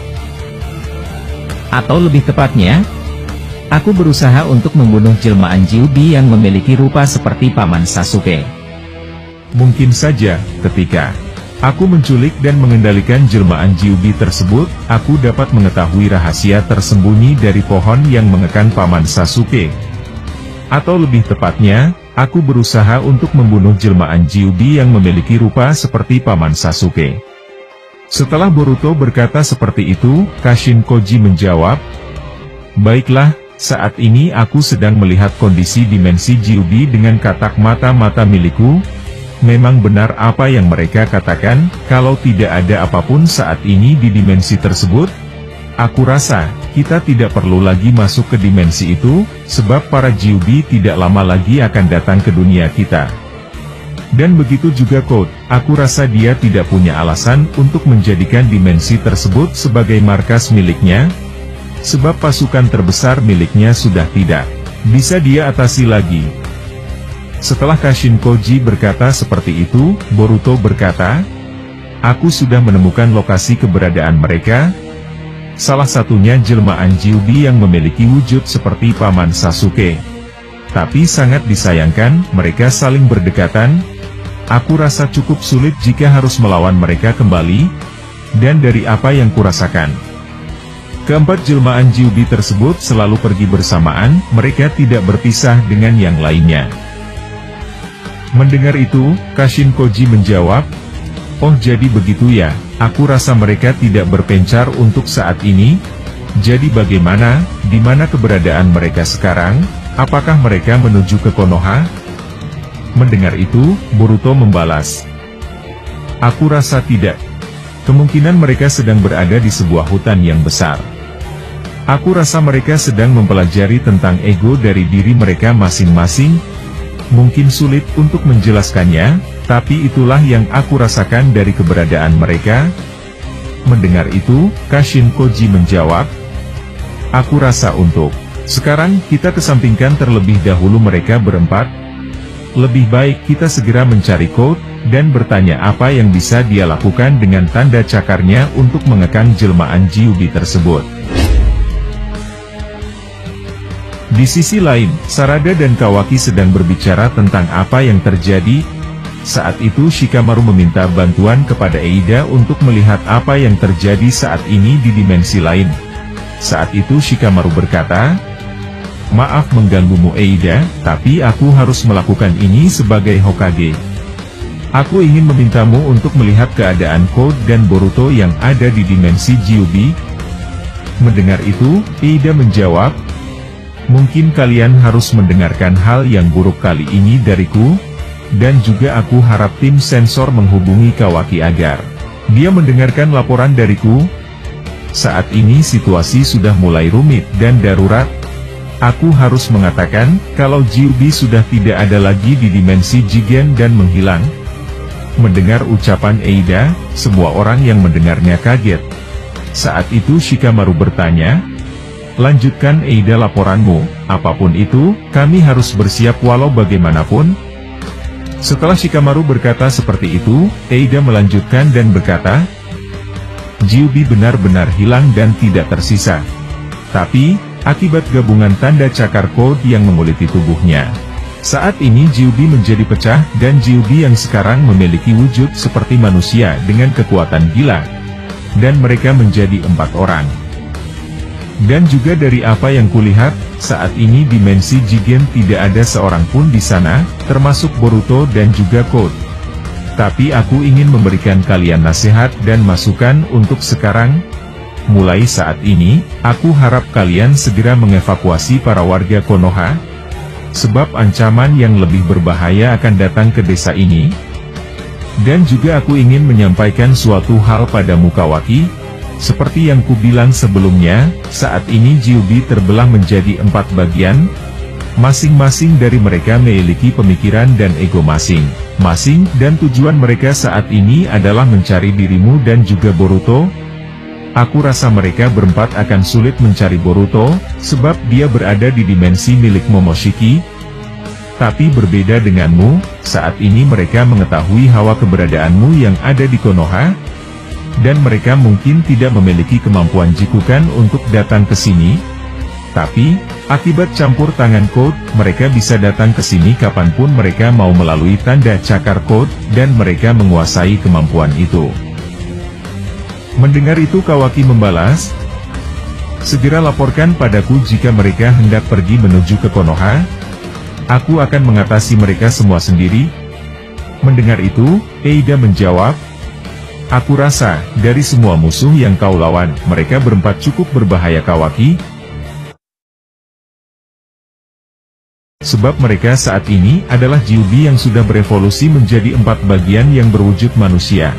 Atau lebih tepatnya, aku berusaha untuk membunuh jelmaan Gyubi yang memiliki rupa seperti paman Sasuke. Mungkin saja, ketika aku menculik dan mengendalikan jelmaan Gyubi tersebut, aku dapat mengetahui rahasia tersembunyi dari pohon yang mengekang paman Sasuke. Atau lebih tepatnya, aku berusaha untuk membunuh jelmaan Gyubi yang memiliki rupa seperti paman Sasuke. Setelah Boruto berkata seperti itu, Kashin Koji menjawab, baiklah, Saat ini aku sedang melihat kondisi dimensi GUB dengan katak mata-mata milikku. Memang benar apa yang mereka katakan, kalau tidak ada apapun saat ini di dimensi tersebut. Aku rasa, kita tidak perlu lagi masuk ke dimensi itu, sebab para GUB tidak lama lagi akan datang ke dunia kita. Dan begitu juga Code, aku rasa dia tidak punya alasan untuk menjadikan dimensi tersebut sebagai markas miliknya, sebab pasukan terbesar miliknya sudah tidak bisa dia atasi lagi. Setelah Kashin Koji berkata seperti itu, Boruto berkata, aku sudah menemukan lokasi keberadaan mereka. Salah satunya jelmaan GUB yang memiliki wujud seperti Paman Sasuke. Tapi sangat disayangkan, mereka saling berdekatan. Aku rasa cukup sulit jika harus melawan mereka kembali, dan dari apa yang kurasakan, keempat jelmaan GUB tersebut selalu pergi bersamaan, mereka tidak berpisah dengan yang lainnya. Mendengar itu, Kashin Koji menjawab, oh jadi begitu ya, aku rasa mereka tidak berpencar untuk saat ini. Jadi bagaimana, di mana keberadaan mereka sekarang? Apakah mereka menuju ke Konoha? Mendengar itu, Boruto membalas, aku rasa tidak. Kemungkinan mereka sedang berada di sebuah hutan yang besar. Aku rasa mereka sedang mempelajari tentang ego dari diri mereka masing-masing. Mungkin sulit untuk menjelaskannya, tapi itulah yang aku rasakan dari keberadaan mereka. Mendengar itu, Kashin Koji menjawab, aku rasa untuk sekarang kita kesampingkan terlebih dahulu mereka berempat. Lebih baik kita segera mencari Code, dan bertanya apa yang bisa dia lakukan dengan tanda cakarnya untuk mengekang jelmaan GUB tersebut. Di sisi lain, Sarada dan Kawaki sedang berbicara tentang apa yang terjadi. Saat itu Shikamaru meminta bantuan kepada Eida untuk melihat apa yang terjadi saat ini di dimensi lain. Saat itu Shikamaru berkata, maaf mengganggumu Eida, tapi aku harus melakukan ini sebagai Hokage. Aku ingin memintamu untuk melihat keadaan Code dan Boruto yang ada di dimensi GUB. Mendengar itu, Eida menjawab, mungkin kalian harus mendengarkan hal yang buruk kali ini dariku, dan juga aku harap tim sensor menghubungi Kawaki agar dia mendengarkan laporan dariku. Saat ini situasi sudah mulai rumit dan darurat. Aku harus mengatakan, kalau GUB sudah tidak ada lagi di dimensi Jigen dan menghilang. Mendengar ucapan Eida, semua orang yang mendengarnya kaget. Saat itu Shikamaru bertanya, lanjutkan Eida laporanmu, apapun itu, kami harus bersiap walau bagaimanapun. Setelah Shikamaru berkata seperti itu, Eida melanjutkan dan berkata, GUB benar-benar hilang dan tidak tersisa. Tapi, akibat gabungan tanda cakar Code yang menguliti tubuhnya. Saat ini GUB menjadi pecah dan GUB yang sekarang memiliki wujud seperti manusia dengan kekuatan gila. Dan mereka menjadi 4 orang. Dan juga dari apa yang kulihat, saat ini dimensi Jigen tidak ada seorang pun di sana, termasuk Boruto dan juga Code. Tapi aku ingin memberikan kalian nasihat dan masukan untuk sekarang. Mulai saat ini, aku harap kalian segera mengevakuasi para warga Konoha. Sebab ancaman yang lebih berbahaya akan datang ke desa ini. Dan juga aku ingin menyampaikan suatu hal padamu Kawaki. Seperti yang kubilang sebelumnya, saat ini GUB terbelah menjadi 4 bagian. Masing-masing dari mereka memiliki pemikiran dan ego masing-masing, dan tujuan mereka saat ini adalah mencari dirimu dan juga Boruto. Aku rasa mereka berempat akan sulit mencari Boruto, sebab dia berada di dimensi milik Momoshiki. Tapi berbeda denganmu, saat ini mereka mengetahui hawa keberadaanmu yang ada di Konoha. Dan mereka mungkin tidak memiliki kemampuan jikukan untuk datang ke sini. Tapi, akibat campur tangan Code, mereka bisa datang ke sini kapanpun mereka mau melalui tanda cakar Code, dan mereka menguasai kemampuan itu. Mendengar itu Kawaki membalas, segera laporkan padaku jika mereka hendak pergi menuju ke Konoha. Aku akan mengatasi mereka semua sendiri. Mendengar itu, Eida menjawab, aku rasa, dari semua musuh yang kau lawan, mereka berempat cukup berbahaya Kawaki. Sebab mereka saat ini adalah Gyubi yang sudah berevolusi menjadi 4 bagian yang berwujud manusia.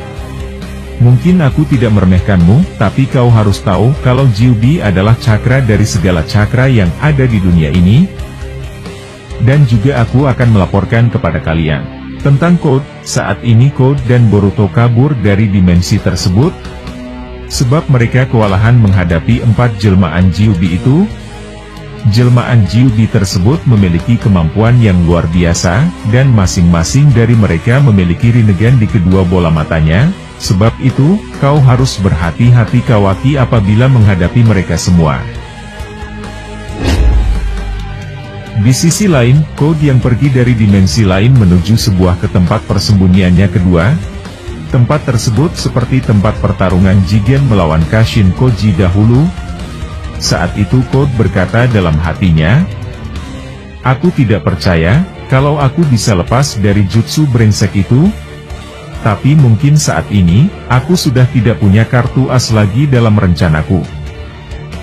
Mungkin aku tidak meremehkanmu, tapi kau harus tahu kalau Gyubi adalah cakra dari segala cakra yang ada di dunia ini. Dan juga aku akan melaporkan kepada kalian tentang Code. Saat ini Code dan Boruto kabur dari dimensi tersebut, sebab mereka kewalahan menghadapi 4 jelmaan Gyubi itu. Jelmaan Gyubi tersebut memiliki kemampuan yang luar biasa, dan masing-masing dari mereka memiliki rinnegan di kedua bola matanya. Sebab itu, kau harus berhati-hati Kawaki apabila menghadapi mereka semua. Di sisi lain, Code yang pergi dari dimensi lain menuju sebuah ke tempat persembunyiannya kedua. Tempat tersebut seperti tempat pertarungan Jigen melawan Kashin Koji dahulu. Saat itu Code berkata dalam hatinya, "Aku tidak percaya kalau aku bisa lepas dari jutsu brengsek itu. Tapi mungkin saat ini, aku sudah tidak punya kartu as lagi dalam rencanaku.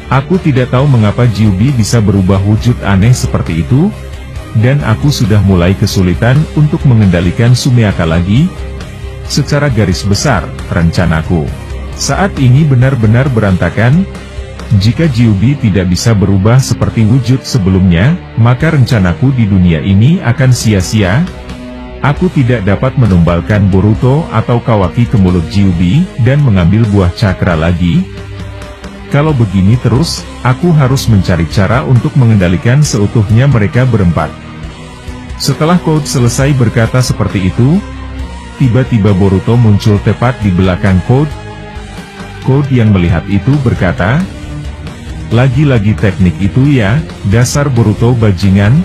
Aku tidak tahu mengapa Gyubi bisa berubah wujud aneh seperti itu, dan aku sudah mulai kesulitan untuk mengendalikan Sumeaka lagi. Secara garis besar, rencanaku saat ini benar-benar berantakan. Jika Gyubi tidak bisa berubah seperti wujud sebelumnya, maka rencanaku di dunia ini akan sia-sia. Aku tidak dapat menumbalkan Boruto atau Kawaki ke mulut Gyubi, dan mengambil buah cakra lagi. Kalau begini terus, aku harus mencari cara untuk mengendalikan seutuhnya mereka berempat." Setelah Code selesai berkata seperti itu, tiba-tiba Boruto muncul tepat di belakang Code. Code yang melihat itu berkata, "Lagi-lagi teknik itu ya, dasar Boruto bajingan.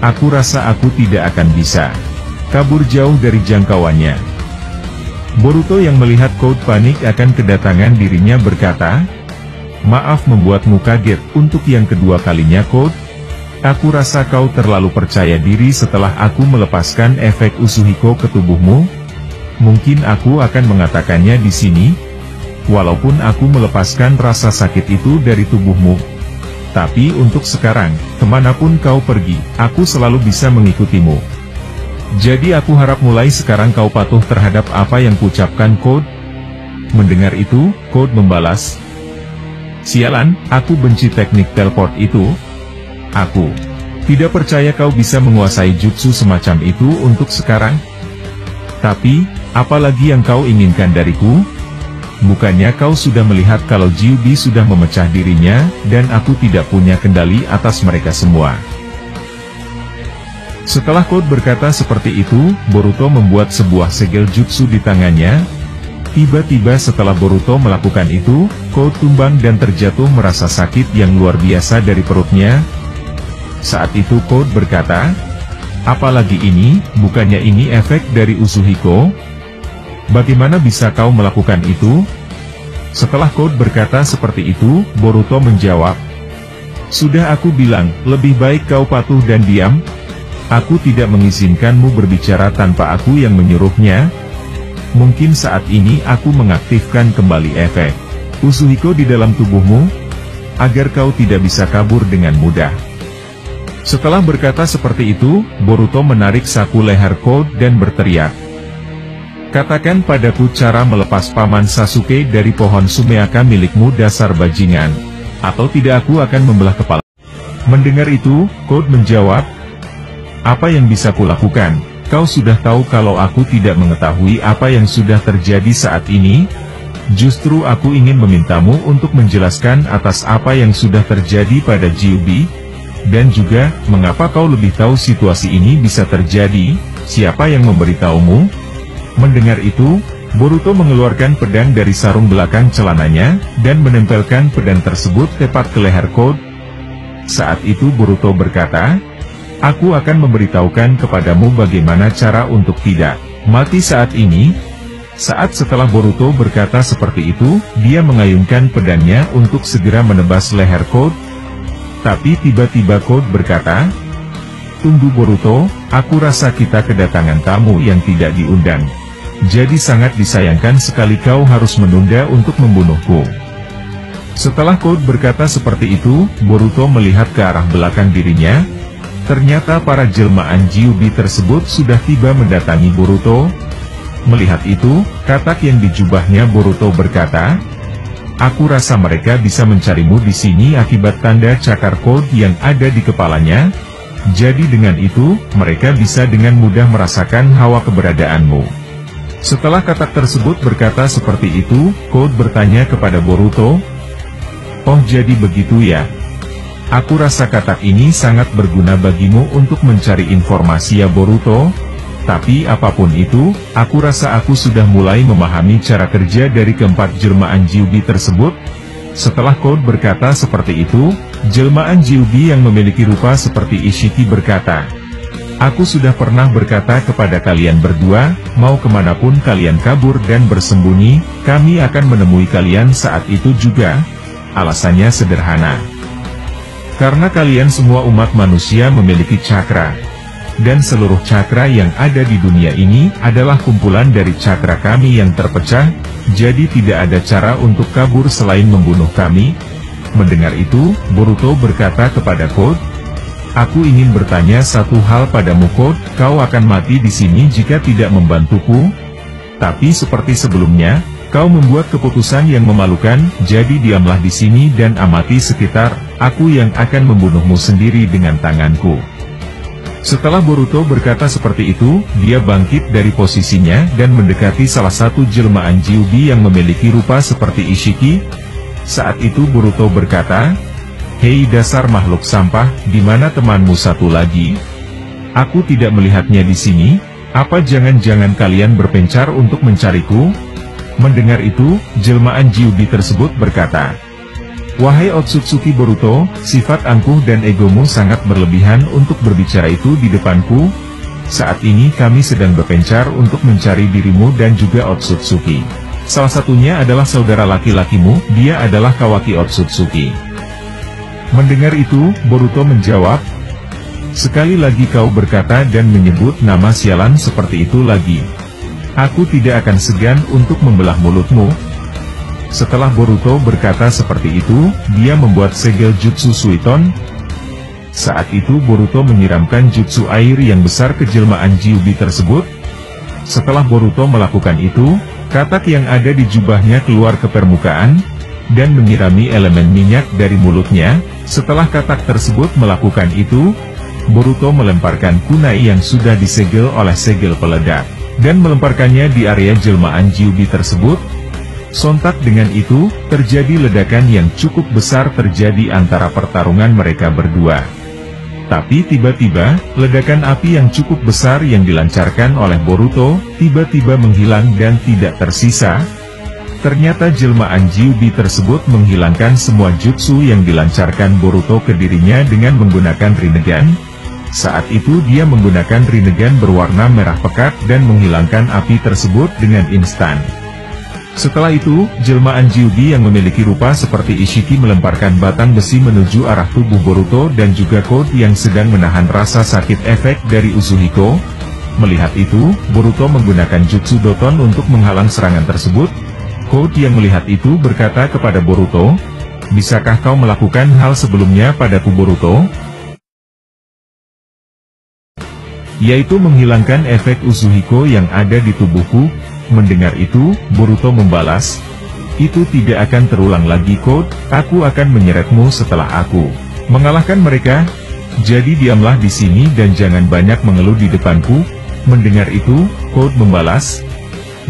Aku rasa aku tidak akan bisa kabur jauh dari jangkauannya." Boruto yang melihat Code panik akan kedatangan dirinya berkata, "Maaf membuatmu kaget untuk yang kedua kalinya Code. Aku rasa kau terlalu percaya diri setelah aku melepaskan efek Usuhiko ke tubuhmu. Mungkin aku akan mengatakannya di sini. Walaupun aku melepaskan rasa sakit itu dari tubuhmu. Tapi untuk sekarang, kemanapun kau pergi, aku selalu bisa mengikutimu. Jadi aku harap mulai sekarang kau patuh terhadap apa yang kuucapkan Code." Mendengar itu, Code membalas, "Sialan, aku benci teknik teleport itu. Aku tidak percaya kau bisa menguasai jutsu semacam itu untuk sekarang. Tapi, apalagi yang kau inginkan dariku? Bukannya kau sudah melihat kalau Gyubi sudah memecah dirinya, dan aku tidak punya kendali atas mereka semua." Setelah Code berkata seperti itu, Boruto membuat sebuah segel jutsu di tangannya. Tiba-tiba setelah Boruto melakukan itu, Code tumbang dan terjatuh merasa sakit yang luar biasa dari perutnya. Saat itu Code berkata, "Apalagi ini, bukannya ini efek dari Usuhiko? Bagaimana bisa kau melakukan itu?" Setelah Code berkata seperti itu, Boruto menjawab, "Sudah aku bilang, lebih baik kau patuh dan diam. Aku tidak mengizinkanmu berbicara tanpa aku yang menyuruhnya. Mungkin saat ini aku mengaktifkan kembali efek Usuhiko di dalam tubuhmu, agar kau tidak bisa kabur dengan mudah." Setelah berkata seperti itu, Boruto menarik saku leher Code dan berteriak, "Katakan padaku cara melepas Paman Sasuke dari pohon Sumeaka milikmu dasar bajingan, atau tidak aku akan membelah kepala." Mendengar itu, Code menjawab, "Apa yang bisa kulakukan? Kau sudah tahu kalau aku tidak mengetahui apa yang sudah terjadi saat ini. Justru aku ingin memintamu untuk menjelaskan atas apa yang sudah terjadi pada Gyubi. Dan juga, mengapa kau lebih tahu situasi ini bisa terjadi, siapa yang memberitahumu?" Mendengar itu, Boruto mengeluarkan pedang dari sarung belakang celananya, dan menempelkan pedang tersebut tepat ke leher Code. Saat itu Boruto berkata, "Aku akan memberitahukan kepadamu bagaimana cara untuk tidak mati saat ini." Saat setelah Boruto berkata seperti itu, dia mengayunkan pedangnya untuk segera menebas leher Code. Tapi tiba-tiba Code berkata, "Tunggu Boruto, aku rasa kita kedatangan tamu yang tidak diundang. Jadi sangat disayangkan sekali kau harus menunda untuk membunuhku." Setelah Code berkata seperti itu, Boruto melihat ke arah belakang dirinya. Ternyata para jelmaan Kyuubi tersebut sudah tiba mendatangi Boruto. Melihat itu, katak yang di jubahnya Boruto berkata, "Aku rasa mereka bisa mencarimu di sini akibat tanda cakar code yang ada di kepalanya. Jadi dengan itu, mereka bisa dengan mudah merasakan hawa keberadaanmu." Setelah katak tersebut berkata seperti itu, Code bertanya kepada Boruto, "Oh jadi begitu ya? Aku rasa katak ini sangat berguna bagimu untuk mencari informasi ya Boruto. Tapi apapun itu, aku rasa aku sudah mulai memahami cara kerja dari keempat jelmaan Kyuubi tersebut." Setelah Code berkata seperti itu, jelmaan Kyuubi yang memiliki rupa seperti Ishiki berkata, "Aku sudah pernah berkata kepada kalian berdua, mau kemanapun kalian kabur dan bersembunyi, kami akan menemui kalian saat itu juga." Alasannya sederhana. Karena kalian semua umat manusia memiliki cakra. Dan seluruh cakra yang ada di dunia ini adalah kumpulan dari cakra kami yang terpecah, jadi tidak ada cara untuk kabur selain membunuh kami. Mendengar itu, Boruto berkata kepada Code, "Aku ingin bertanya satu hal padamu Code, kau akan mati di sini jika tidak membantuku. Tapi seperti sebelumnya, kau membuat keputusan yang memalukan, jadi diamlah di sini dan amati sekitar, aku yang akan membunuhmu sendiri dengan tanganku." Setelah Boruto berkata seperti itu, dia bangkit dari posisinya dan mendekati salah satu jelmaan Kyuubi yang memiliki rupa seperti Ishiki. Saat itu Boruto berkata, "Hei dasar makhluk sampah, di mana temanmu satu lagi? Aku tidak melihatnya di sini, apa jangan-jangan kalian berpencar untuk mencariku?" Mendengar itu, jelmaan Kyuubi tersebut berkata, "Wahai Otsutsuki Boruto, sifat angkuh dan egomu sangat berlebihan untuk berbicara itu di depanku. Saat ini kami sedang berpencar untuk mencari dirimu dan juga Otsutsuki. Salah satunya adalah saudara laki-lakimu, dia adalah Kawaki Otsutsuki." Mendengar itu, Boruto menjawab, "Sekali lagi kau berkata dan menyebut nama sialan seperti itu lagi. Aku tidak akan segan untuk membelah mulutmu." Setelah Boruto berkata seperti itu, dia membuat segel jutsu Suiton. Saat itu Boruto menyiramkan jutsu air yang besar ke jelmaan Kyuubi tersebut. Setelah Boruto melakukan itu, katak yang ada di jubahnya keluar ke permukaan, dan menyirami elemen minyak dari mulutnya. Setelah katak tersebut melakukan itu, Boruto melemparkan kunai yang sudah disegel oleh segel peledak, dan melemparkannya di area jelmaan Kyuubi tersebut. Sontak dengan itu, terjadi ledakan yang cukup besar terjadi antara pertarungan mereka berdua. Tapi tiba-tiba, ledakan api yang cukup besar yang dilancarkan oleh Boruto, tiba-tiba menghilang dan tidak tersisa. Ternyata jelmaan Kyuubi tersebut menghilangkan semua jutsu yang dilancarkan Boruto ke dirinya dengan menggunakan Rinnegan. Saat itu dia menggunakan Rinnegan berwarna merah pekat dan menghilangkan api tersebut dengan instan. Setelah itu, jelmaan Kyuubi yang memiliki rupa seperti Ishiki melemparkan batang besi menuju arah tubuh Boruto dan juga Code yang sedang menahan rasa sakit efek dari Uzuhiko. Melihat itu, Boruto menggunakan jutsu Doton untuk menghalang serangan tersebut. Code yang melihat itu berkata kepada Boruto, "Bisakah kau melakukan hal sebelumnya padaku Boruto? Yaitu menghilangkan efek Uzuhiko yang ada di tubuhku." Mendengar itu, Boruto membalas, "Itu tidak akan terulang lagi Code, aku akan menyeretmu setelah aku mengalahkan mereka. Jadi diamlah di sini dan jangan banyak mengeluh di depanku." Mendengar itu, Code membalas,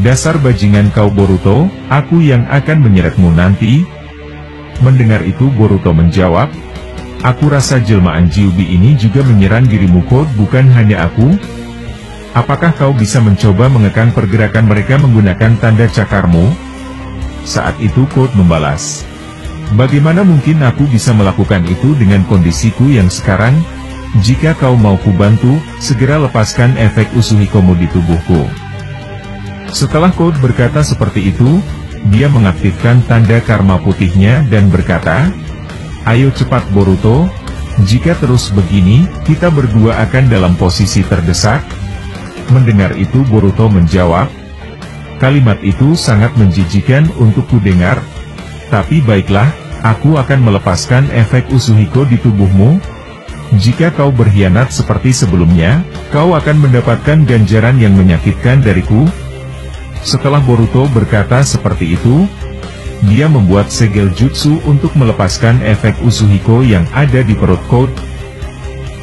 "Dasar bajingan kau Boruto, aku yang akan menyeretmu nanti." Mendengar itu Boruto menjawab, "Aku rasa jelmaan Kyuubi ini juga menyerang dirimu Code, bukan hanya aku. Apakah kau bisa mencoba mengekang pergerakan mereka menggunakan tanda cakarmu?" Saat itu Code membalas, "Bagaimana mungkin aku bisa melakukan itu dengan kondisiku yang sekarang? Jika kau mau kubantu, segera lepaskan efek Uzuhikomu di tubuhku." Setelah Code berkata seperti itu, dia mengaktifkan tanda karma putihnya dan berkata, "Ayo cepat Boruto, jika terus begini, kita berdua akan dalam posisi terdesak." Mendengar itu Boruto menjawab, "Kalimat itu sangat menjijikan untuk kudengar. Tapi baiklah, aku akan melepaskan efek Uzuhiko di tubuhmu." Jika kau berkhianat seperti sebelumnya, kau akan mendapatkan ganjaran yang menyakitkan dariku. Setelah Boruto berkata seperti itu, dia membuat segel jutsu untuk melepaskan efek Uzuhiko yang ada di perut Code.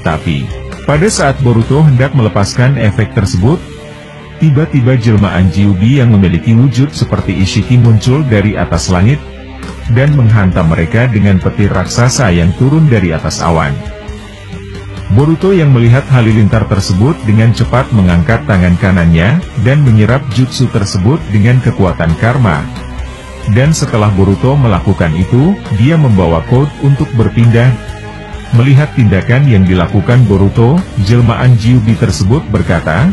Tapi, pada saat Boruto hendak melepaskan efek tersebut, tiba-tiba jelmaan Gyubi yang memiliki wujud seperti Ishiki muncul dari atas langit, dan menghantam mereka dengan petir raksasa yang turun dari atas awan. Boruto yang melihat halilintar tersebut dengan cepat mengangkat tangan kanannya, dan menyerap jutsu tersebut dengan kekuatan karma. Dan setelah Boruto melakukan itu, dia membawa Code untuk berpindah. Melihat tindakan yang dilakukan Boruto, jelmaan Gyubi tersebut berkata,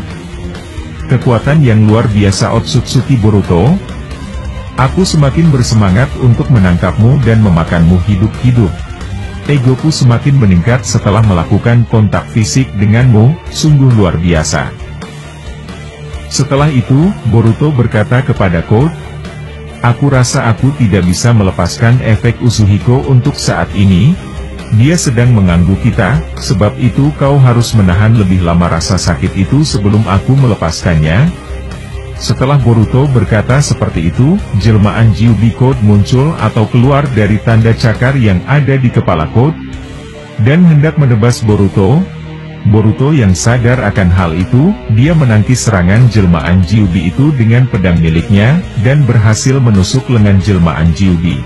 "Kekuatan yang luar biasa Otsutsuki Boruto. Aku semakin bersemangat untuk menangkapmu dan memakanmu hidup-hidup. Egoku semakin meningkat setelah melakukan kontak fisik denganmu, sungguh luar biasa." Setelah itu, Boruto berkata kepada Code, "Aku rasa aku tidak bisa melepaskan efek Uzuhiko untuk saat ini. Dia sedang mengganggu kita, sebab itu kau harus menahan lebih lama rasa sakit itu sebelum aku melepaskannya." Setelah Boruto berkata seperti itu, jelmaan Gyubi Code muncul atau keluar dari tanda cakar yang ada di kepala Code, dan hendak menebas Boruto. Boruto yang sadar akan hal itu, dia menangkis serangan jelmaan Gyubi itu dengan pedang miliknya, dan berhasil menusuk lengan jelmaan Gyubi.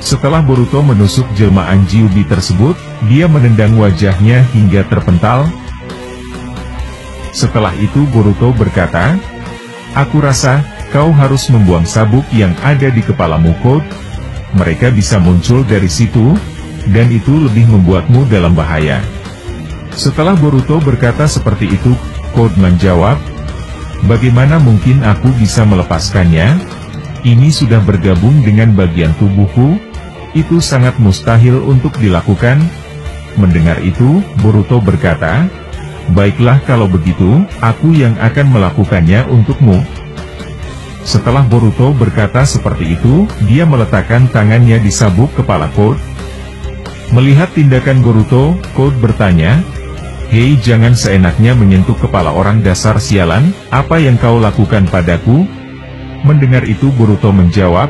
Setelah Boruto menusuk jelmaan Gyubi tersebut, dia menendang wajahnya hingga terpental. Setelah itu Boruto berkata, "Aku rasa, kau harus membuang sabuk yang ada di kepalamu Code. Mereka bisa muncul dari situ, dan itu lebih membuatmu dalam bahaya." Setelah Boruto berkata seperti itu, Code menjawab, "Bagaimana mungkin aku bisa melepaskannya? Ini sudah bergabung dengan bagian tubuhku. Itu sangat mustahil untuk dilakukan." Mendengar itu, Boruto berkata, "Baiklah kalau begitu, aku yang akan melakukannya untukmu." Setelah Boruto berkata seperti itu, dia meletakkan tangannya di sabuk kepala Code. Melihat tindakan Boruto, Code bertanya, "Hei, jangan seenaknya menyentuh kepala orang, dasar sialan, apa yang kau lakukan padaku?" Mendengar itu Boruto menjawab,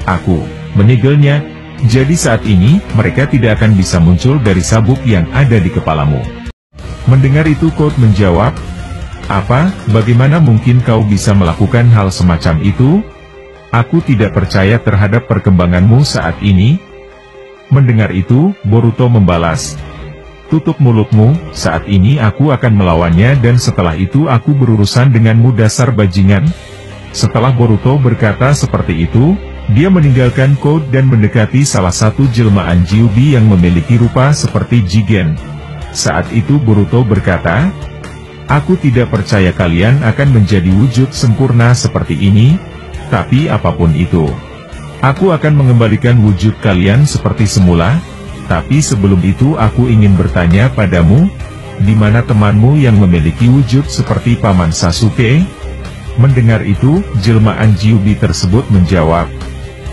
"Aku menyegelnya. Jadi saat ini, mereka tidak akan bisa muncul dari sabuk yang ada di kepalamu." Mendengar itu Code menjawab, "Apa, bagaimana mungkin kau bisa melakukan hal semacam itu? Aku tidak percaya terhadap perkembanganmu saat ini." Mendengar itu, Boruto membalas, "Tutup mulutmu, saat ini aku akan melawannya dan setelah itu aku berurusan denganmu, dasar bajingan." Setelah Boruto berkata seperti itu, dia meninggalkan Code dan mendekati salah satu jelmaan Gyubi yang memiliki rupa seperti Jigen. Saat itu Boruto berkata, "Aku tidak percaya kalian akan menjadi wujud sempurna seperti ini, tapi apapun itu, aku akan mengembalikan wujud kalian seperti semula. Tapi sebelum itu aku ingin bertanya padamu, di mana temanmu yang memiliki wujud seperti Paman Sasuke?" Mendengar itu, jelmaan Gyubi tersebut menjawab,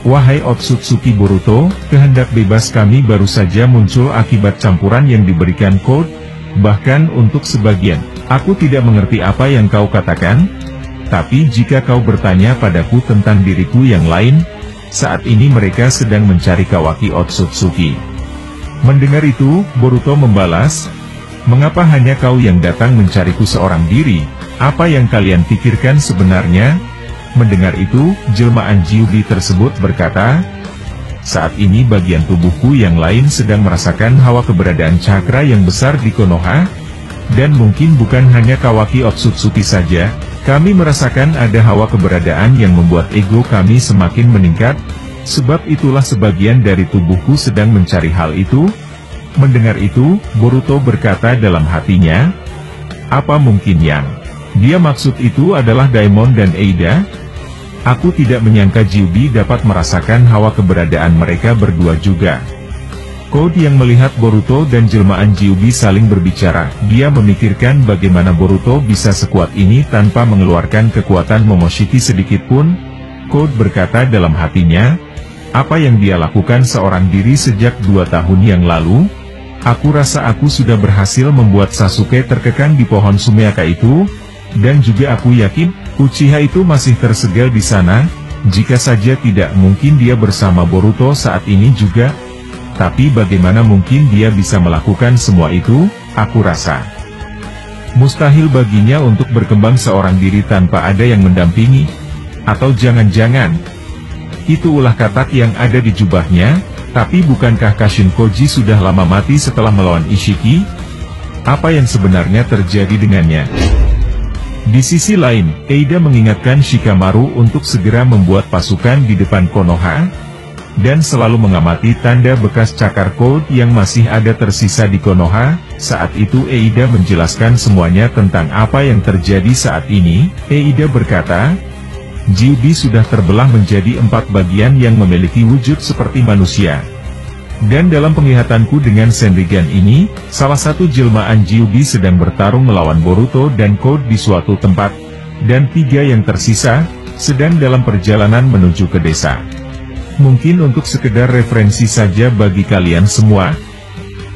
"Wahai Otsutsuki Boruto, kehendak bebas kami baru saja muncul akibat campuran yang diberikan Code. Bahkan untuk sebagian, aku tidak mengerti apa yang kau katakan. Tapi jika kau bertanya padaku tentang diriku yang lain, saat ini mereka sedang mencari Kawaki Otsutsuki." Mendengar itu, Boruto membalas, "Mengapa hanya kau yang datang mencariku seorang diri? Apa yang kalian pikirkan sebenarnya?" Mendengar itu, jelmaan Gyubi tersebut berkata, "Saat ini bagian tubuhku yang lain sedang merasakan hawa keberadaan cakra yang besar di Konoha, dan mungkin bukan hanya Kawaki Otsutsuki saja, kami merasakan ada hawa keberadaan yang membuat ego kami semakin meningkat, sebab itulah sebagian dari tubuhku sedang mencari hal itu." Mendengar itu, Boruto berkata dalam hatinya, "Apa mungkin yang dia maksud itu adalah Daimon dan Eida? Aku tidak menyangka Gyubi dapat merasakan hawa keberadaan mereka berdua juga." Code yang melihat Boruto dan jelmaan Gyubi saling berbicara, dia memikirkan bagaimana Boruto bisa sekuat ini tanpa mengeluarkan kekuatan Momoshiki sedikitpun. Code berkata dalam hatinya, apa yang dia lakukan seorang diri sejak 2 tahun yang lalu? Aku rasa aku sudah berhasil membuat Sasuke terkekang di pohon Sumeaka itu, dan juga aku yakin, Uchiha itu masih tersegal di sana, jika saja tidak mungkin dia bersama Boruto saat ini juga. Tapi bagaimana mungkin dia bisa melakukan semua itu, aku rasa mustahil baginya untuk berkembang seorang diri tanpa ada yang mendampingi. Atau jangan-jangan, itu ulah katak yang ada di jubahnya. Tapi bukankah Kashin Koji sudah lama mati setelah melawan Ishiki? Apa yang sebenarnya terjadi dengannya? Di sisi lain, Eida mengingatkan Shikamaru untuk segera membuat pasukan di depan Konoha, dan selalu mengamati tanda bekas cakar code yang masih ada tersisa di Konoha. Saat itu Eida menjelaskan semuanya tentang apa yang terjadi saat ini. Eida berkata, Kyuubi sudah terbelah menjadi 4 bagian yang memiliki wujud seperti manusia. Dan dalam penglihatanku dengan Senrigan ini, salah satu jelmaan Kyuubi sedang bertarung melawan Boruto dan Code di suatu tempat, dan 3 yang tersisa sedang dalam perjalanan menuju ke desa. Mungkin untuk sekedar referensi saja bagi kalian semua,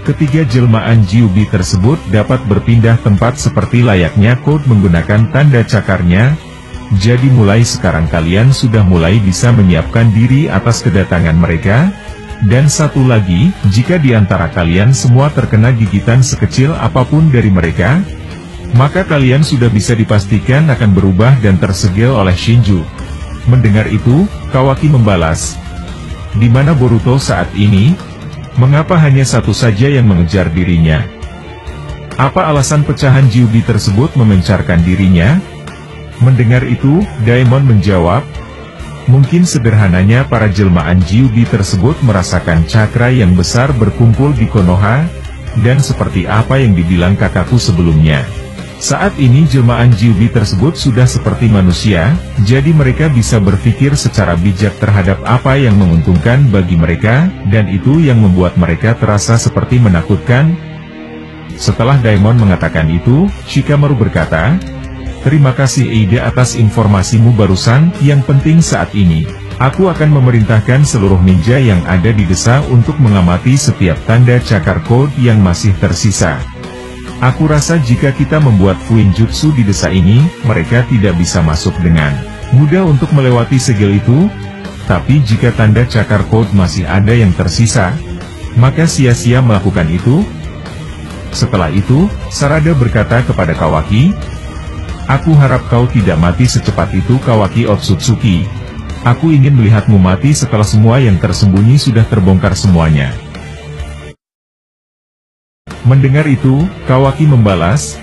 ketiga jelmaan Kyuubi tersebut dapat berpindah tempat seperti layaknya Code menggunakan tanda cakarnya. Jadi mulai sekarang kalian sudah mulai bisa menyiapkan diri atas kedatangan mereka. Dan satu lagi, jika di antara kalian semua terkena gigitan sekecil apapun dari mereka, maka kalian sudah bisa dipastikan akan berubah dan tersegel oleh Shinju. Mendengar itu, Kawaki membalas, di mana Boruto saat ini? Mengapa hanya satu saja yang mengejar dirinya? Apa alasan pecahan Kyuubi tersebut memencarkan dirinya? Mendengar itu, Daemon menjawab, mungkin sederhananya para jelmaan Kyuubi tersebut merasakan cakra yang besar berkumpul di Konoha, dan seperti apa yang dibilang kakakku sebelumnya. Saat ini jelmaan Kyuubi tersebut sudah seperti manusia, jadi mereka bisa berpikir secara bijak terhadap apa yang menguntungkan bagi mereka, dan itu yang membuat mereka terasa seperti menakutkan. Setelah Daemon mengatakan itu, Shikamaru berkata, terima kasih Eida atas informasimu barusan. Yang penting saat ini, aku akan memerintahkan seluruh ninja yang ada di desa untuk mengamati setiap tanda cakar code yang masih tersisa. Aku rasa jika kita membuat Fuinjutsu di desa ini, mereka tidak bisa masuk dengan mudah untuk melewati segel itu. Tapi jika tanda cakar code masih ada yang tersisa, maka sia-sia melakukan itu. Setelah itu, Sarada berkata kepada Kawaki, aku harap kau tidak mati secepat itu Kawaki Otsutsuki. Aku ingin melihatmu mati setelah semua yang tersembunyi sudah terbongkar semuanya. Mendengar itu, Kawaki membalas,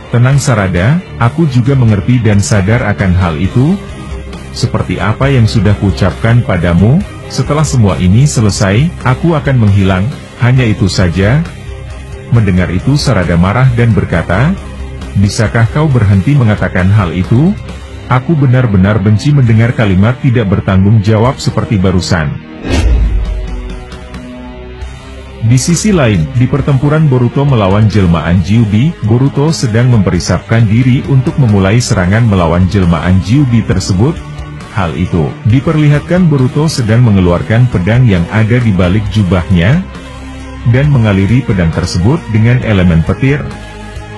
tenang Sarada, aku juga mengerti dan sadar akan hal itu. Seperti apa yang sudah kuucapkan padamu, setelah semua ini selesai, aku akan menghilang, hanya itu saja. Mendengar itu Sarada marah dan berkata, bisakah kau berhenti mengatakan hal itu? Aku benar-benar benci mendengar kalimat tidak bertanggung jawab seperti barusan. Di sisi lain, di pertempuran Boruto melawan jelmaan Kyuubi, Boruto sedang mempersiapkan diri untuk memulai serangan melawan jelmaan Kyuubi tersebut. Hal itu diperlihatkan Boruto sedang mengeluarkan pedang yang ada di balik jubahnya, dan mengaliri pedang tersebut dengan elemen petir.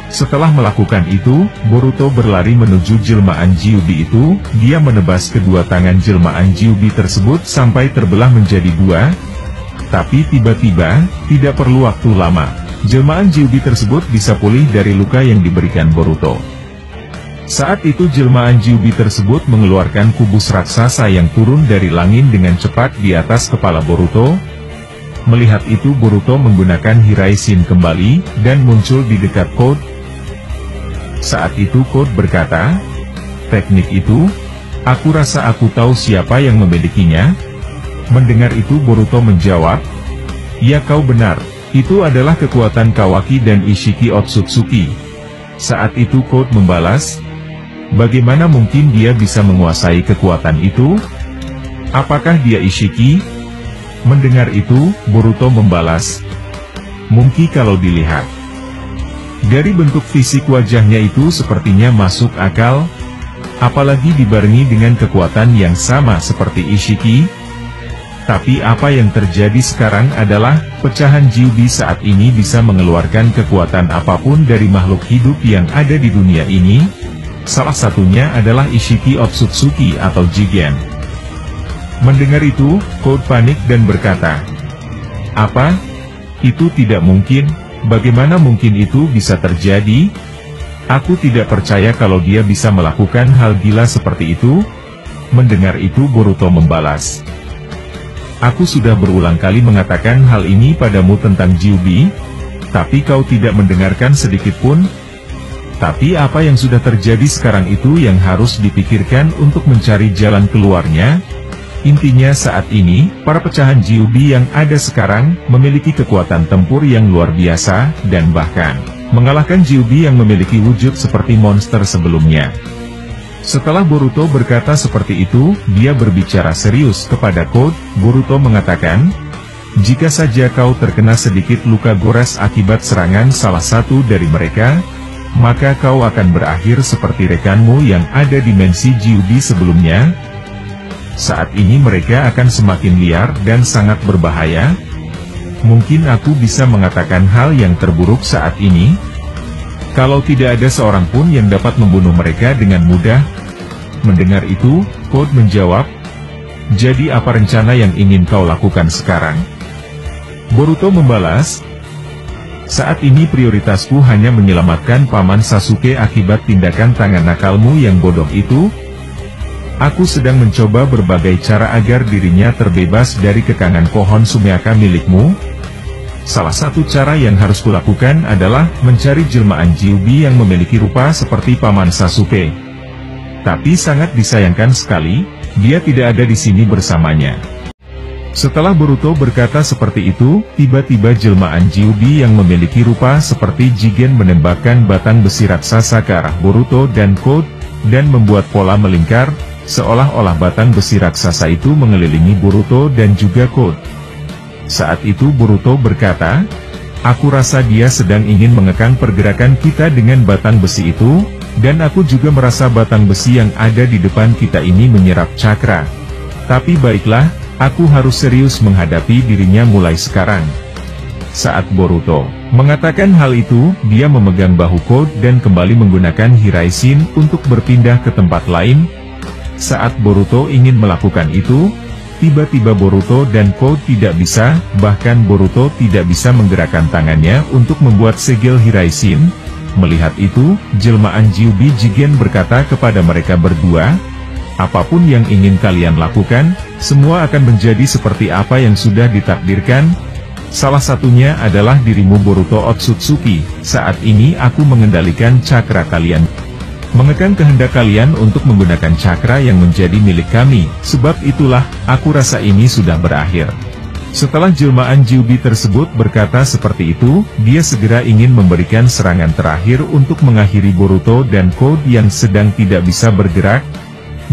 Setelah melakukan itu, Boruto berlari menuju jelmaan Kyuubi itu. Dia menebas kedua tangan jelmaan Kyuubi tersebut sampai terbelah menjadi 2. Tapi tiba-tiba, tidak perlu waktu lama, jelmaan Kyuubi tersebut bisa pulih dari luka yang diberikan Boruto. Saat itu jelmaan Kyuubi tersebut mengeluarkan kubus raksasa yang turun dari langit dengan cepat di atas kepala Boruto. Melihat itu Boruto menggunakan Hiraishin kembali, dan muncul di dekat Code. Saat itu Code berkata, teknik itu, aku rasa aku tahu siapa yang memilikinya. Mendengar itu Boruto menjawab, ya kau benar, itu adalah kekuatan Kawaki dan Ishiki Otsutsuki. Saat itu Code membalas, bagaimana mungkin dia bisa menguasai kekuatan itu? Apakah dia Ishiki? Mendengar itu, Boruto membalas, mungkin kalau dilihat dari bentuk fisik wajahnya itu sepertinya masuk akal, apalagi dibarengi dengan kekuatan yang sama seperti Ishiki. Tapi apa yang terjadi sekarang adalah, pecahan Gyubi saat ini bisa mengeluarkan kekuatan apapun dari makhluk hidup yang ada di dunia ini. Salah satunya adalah Ishiki Otsutsuki atau Jigen. Mendengar itu, Code panik dan berkata, "Apa? Itu tidak mungkin, bagaimana mungkin itu bisa terjadi? Aku tidak percaya kalau dia bisa melakukan hal gila seperti itu." Mendengar itu Boruto membalas, "Aku sudah berulang kali mengatakan hal ini padamu tentang Gyubi, tapi kau tidak mendengarkan sedikit pun. Tapi apa yang sudah terjadi sekarang itu yang harus dipikirkan untuk mencari jalan keluarnya. Intinya saat ini, para pecahan Gyubi yang ada sekarang, memiliki kekuatan tempur yang luar biasa, dan bahkan, mengalahkan Gyubi yang memiliki wujud seperti monster sebelumnya." Setelah Boruto berkata seperti itu, dia berbicara serius kepada Code. Boruto mengatakan, "Jika saja kau terkena sedikit luka gores akibat serangan salah satu dari mereka, maka kau akan berakhir seperti rekanmu yang ada dimensi Gyubi sebelumnya. Saat ini mereka akan semakin liar dan sangat berbahaya. Mungkin aku bisa mengatakan hal yang terburuk saat ini. Kalau tidak ada seorang pun yang dapat membunuh mereka dengan mudah." Mendengar itu, Code menjawab, "Jadi apa rencana yang ingin kau lakukan sekarang?" Boruto membalas, "Saat ini prioritasku hanya menyelamatkan Paman Sasuke akibat tindakan tangan nakalmu yang bodoh itu. Aku sedang mencoba berbagai cara agar dirinya terbebas dari kekangan pohon Sumeaka milikmu. Salah satu cara yang harus kulakukan adalah mencari jelmaan Gyubi yang memiliki rupa seperti Paman Sasuke. Tapi sangat disayangkan sekali, dia tidak ada di sini bersamanya." Setelah Boruto berkata seperti itu, tiba-tiba jelmaan Gyubi yang memiliki rupa seperti Jigen menembakkan batang besi raksasa ke arah Boruto dan Code, dan membuat pola melingkar, seolah-olah batang besi raksasa itu mengelilingi Boruto dan juga Code. Saat itu Boruto berkata, "Aku rasa dia sedang ingin mengekang pergerakan kita dengan batang besi itu, dan aku juga merasa batang besi yang ada di depan kita ini menyerap cakra. Tapi baiklah, aku harus serius menghadapi dirinya mulai sekarang." Saat Boruto mengatakan hal itu, dia memegang bahu Code dan kembali menggunakan Hiraishin untuk berpindah ke tempat lain. Saat Boruto ingin melakukan itu, tiba-tiba Boruto dan Code tidak bisa, bahkan Boruto tidak bisa menggerakkan tangannya untuk membuat segel Hiraishin. Melihat itu, jelmaan Gyubi Jigen berkata kepada mereka berdua, "Apapun yang ingin kalian lakukan, semua akan menjadi seperti apa yang sudah ditakdirkan. Salah satunya adalah dirimu Boruto Otsutsuki. Saat ini aku mengendalikan cakra kalian. Mengekang kehendak kalian untuk menggunakan cakra yang menjadi milik kami. Sebab itulah, aku rasa ini sudah berakhir." Setelah jelmaan Gyubi tersebut berkata seperti itu, dia segera ingin memberikan serangan terakhir untuk mengakhiri Boruto dan Code yang sedang tidak bisa bergerak.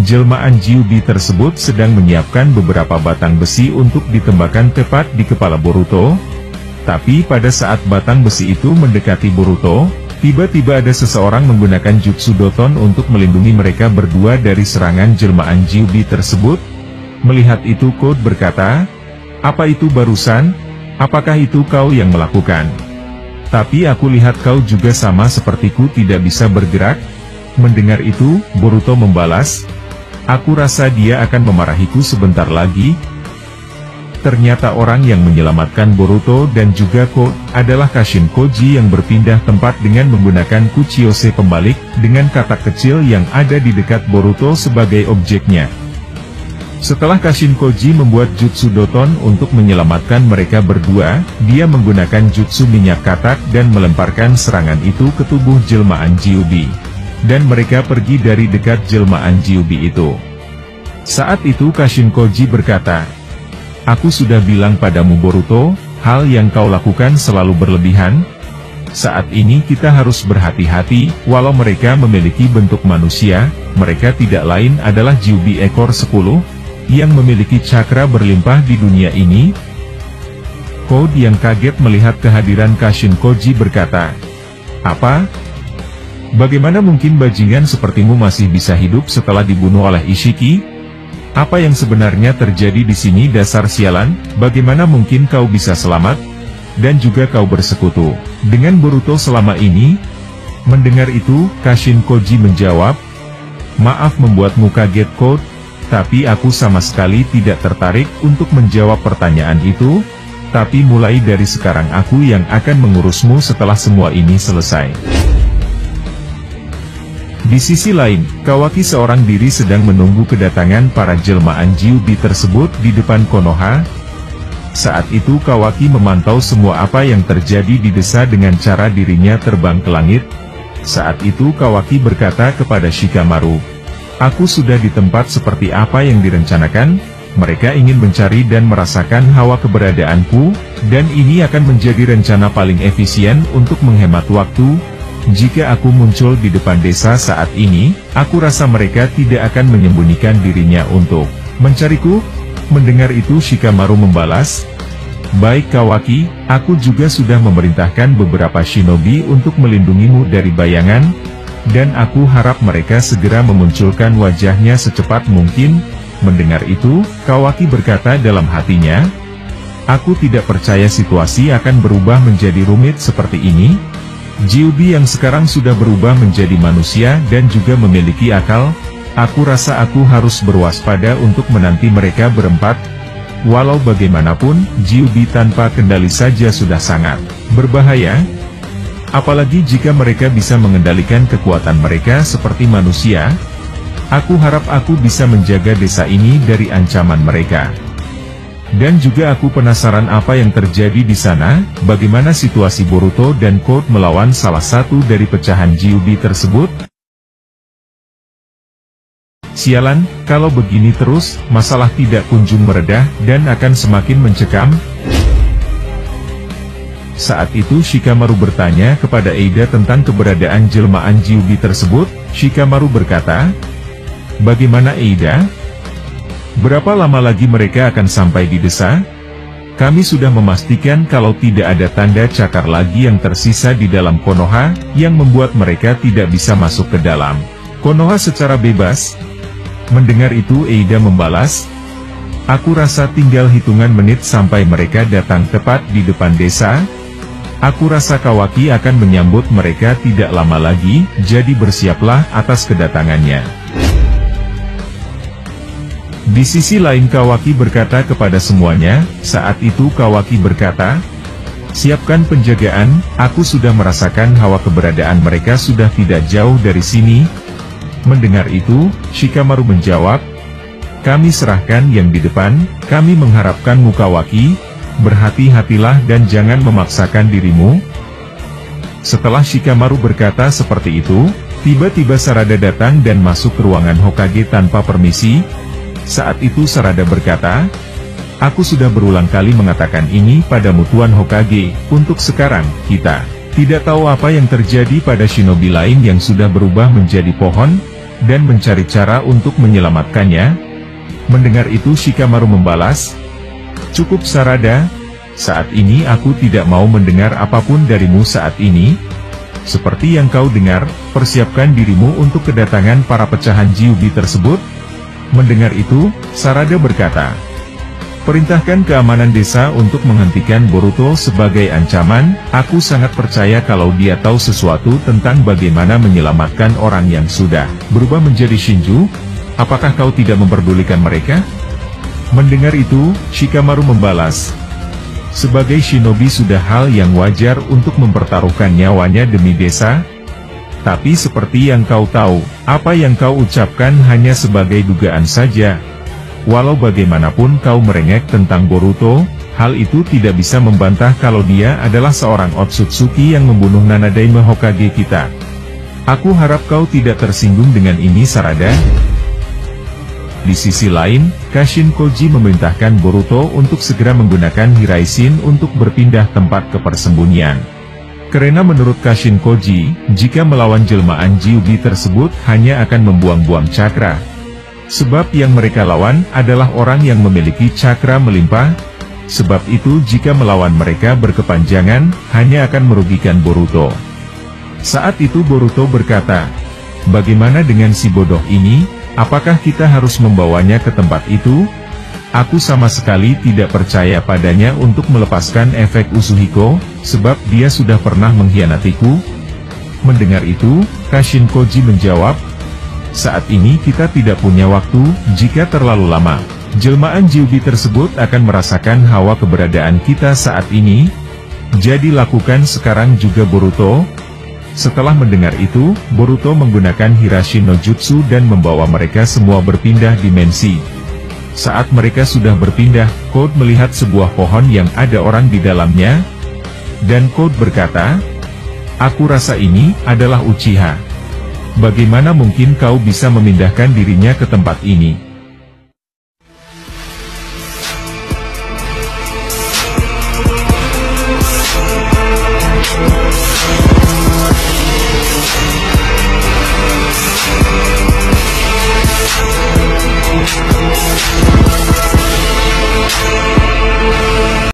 Jelmaan Gyubi tersebut sedang menyiapkan beberapa batang besi untuk ditembakkan tepat di kepala Boruto. Tapi pada saat batang besi itu mendekati Boruto, tiba-tiba ada seseorang menggunakan Jutsu Doton untuk melindungi mereka berdua dari serangan jelmaan Gyubi tersebut. Melihat itu Code berkata, "Apa itu barusan? Apakah itu kau yang melakukan? Tapi aku lihat kau juga sama sepertiku tidak bisa bergerak." Mendengar itu, Boruto membalas, "Aku rasa dia akan memarahiku sebentar lagi." Ternyata orang yang menyelamatkan Boruto dan juga Code adalah Kashin Koji yang berpindah tempat dengan menggunakan Kuchiyose pembalik, dengan katak kecil yang ada di dekat Boruto sebagai objeknya. Setelah Kashin Koji membuat Jutsu Doton untuk menyelamatkan mereka berdua, dia menggunakan Jutsu minyak katak dan melemparkan serangan itu ke tubuh jelmaan Gyubi. Dan mereka pergi dari dekat jelmaan Gyubi itu. Saat itu Kashin Koji berkata, "Aku sudah bilang padamu Boruto, hal yang kau lakukan selalu berlebihan. Saat ini kita harus berhati-hati, walau mereka memiliki bentuk manusia, mereka tidak lain adalah Gyubi ekor 10, yang memiliki cakra berlimpah di dunia ini." Code yang kaget melihat kehadiran Kashin Koji berkata, "Apa? Bagaimana mungkin bajingan sepertimu masih bisa hidup setelah dibunuh oleh Ishiki?" Apa yang sebenarnya terjadi di sini dasar sialan? Bagaimana mungkin kau bisa selamat? Dan juga kau bersekutu dengan Boruto selama ini? Mendengar itu, Kashin Koji menjawab, "Maaf membuatmu kaget, Code, tapi aku sama sekali tidak tertarik untuk menjawab pertanyaan itu, tapi mulai dari sekarang aku yang akan mengurusmu setelah semua ini selesai." Di sisi lain, Kawaki seorang diri sedang menunggu kedatangan para jelmaan Gyuubi tersebut di depan Konoha. Saat itu Kawaki memantau semua apa yang terjadi di desa dengan cara dirinya terbang ke langit. Saat itu Kawaki berkata kepada Shikamaru, "Aku sudah di tempat seperti apa yang direncanakan, mereka ingin mencari dan merasakan hawa keberadaanku, dan ini akan menjadi rencana paling efisien untuk menghemat waktu. Jika aku muncul di depan desa saat ini, aku rasa mereka tidak akan menyembunyikan dirinya untuk mencariku." Mendengar itu Shikamaru membalas, "Baik Kawaki, aku juga sudah memerintahkan beberapa shinobi untuk melindungimu dari bayangan, dan aku harap mereka segera memunculkan wajahnya secepat mungkin." Mendengar itu, Kawaki berkata dalam hatinya, "Aku tidak percaya situasi akan berubah menjadi rumit seperti ini. Gyuubi yang sekarang sudah berubah menjadi manusia dan juga memiliki akal, aku rasa aku harus berwaspada untuk menanti mereka berempat. Walau bagaimanapun, Gyuubi tanpa kendali saja sudah sangat berbahaya. Apalagi jika mereka bisa mengendalikan kekuatan mereka seperti manusia. Aku harap aku bisa menjaga desa ini dari ancaman mereka. Dan juga aku penasaran apa yang terjadi di sana, bagaimana situasi Boruto dan Code melawan salah satu dari pecahan Gyuubi tersebut. Sialan, kalau begini terus, masalah tidak kunjung meredah, dan akan semakin mencekam." Saat itu Shikamaru bertanya kepada Eida tentang keberadaan jelmaan Gyuubi tersebut. Shikamaru berkata, "Bagaimana Eida? Berapa lama lagi mereka akan sampai di desa? Kami sudah memastikan kalau tidak ada tanda cakar lagi yang tersisa di dalam Konoha, yang membuat mereka tidak bisa masuk ke dalam Konoha secara bebas." Mendengar itu Eida membalas, "Aku rasa tinggal hitungan menit sampai mereka datang tepat di depan desa. Aku rasa Kawaki akan menyambut mereka tidak lama lagi, jadi bersiaplah atas kedatangannya." Di sisi lain Kawaki berkata kepada semuanya. Saat itu Kawaki berkata, "Siapkan penjagaan, aku sudah merasakan hawa keberadaan mereka sudah tidak jauh dari sini." Mendengar itu, Shikamaru menjawab, "Kami serahkan yang di depan, kami mengharapkanmu Kawaki, berhati-hatilah dan jangan memaksakan dirimu." Setelah Shikamaru berkata seperti itu, tiba-tiba Sarada datang dan masuk ke ruangan Hokage tanpa permisi. Saat itu Sarada berkata, "Aku sudah berulang kali mengatakan ini padamu Tuan Hokage, untuk sekarang, kita tidak tahu apa yang terjadi pada shinobi lain yang sudah berubah menjadi pohon, dan mencari cara untuk menyelamatkannya." Mendengar itu Shikamaru membalas, "Cukup Sarada, saat ini aku tidak mau mendengar apapun darimu saat ini. Seperti yang kau dengar, persiapkan dirimu untuk kedatangan para pecahan Gyuubi tersebut." Mendengar itu, Sarada berkata, "Perintahkan keamanan desa untuk menghentikan Boruto sebagai ancaman. Aku sangat percaya kalau dia tahu sesuatu tentang bagaimana menyelamatkan orang yang sudah berubah menjadi Shinju. Apakah kau tidak memperdulikan mereka?" Mendengar itu, Shikamaru membalas, "Sebagai shinobi sudah hal yang wajar untuk mempertaruhkan nyawanya demi desa. Tapi seperti yang kau tahu, apa yang kau ucapkan hanya sebagai dugaan saja. Walau bagaimanapun kau merengek tentang Boruto, hal itu tidak bisa membantah kalau dia adalah seorang Otsutsuki yang membunuh Nanadeime Hokage kita. Aku harap kau tidak tersinggung dengan ini Sarada." Di sisi lain, Kashin Koji memerintahkan Boruto untuk segera menggunakan Hiraishin untuk berpindah tempat ke persembunyian. Karena menurut Kashin Koji, jika melawan jelmaan Gyuubi tersebut hanya akan membuang-buang cakra. Sebab yang mereka lawan adalah orang yang memiliki cakra melimpah. Sebab itu jika melawan mereka berkepanjangan, hanya akan merugikan Boruto. Saat itu Boruto berkata, "Bagaimana dengan si bodoh ini? Apakah kita harus membawanya ke tempat itu? Aku sama sekali tidak percaya padanya untuk melepaskan efek Usuhiko, sebab dia sudah pernah mengkhianatiku. Mendengar itu, Kashin Koji menjawab, saat ini kita tidak punya waktu, jika terlalu lama, jelmaan Kyuubi tersebut akan merasakan hawa keberadaan kita saat ini. Jadi lakukan sekarang juga Boruto. Setelah mendengar itu, Boruto menggunakan Hirashi no Jutsu dan membawa mereka semua berpindah dimensi. Saat mereka sudah berpindah, Code melihat sebuah pohon yang ada orang di dalamnya. Dan Code berkata, aku rasa ini adalah Uchiha. Bagaimana mungkin kau bisa memindahkan dirinya ke tempat ini?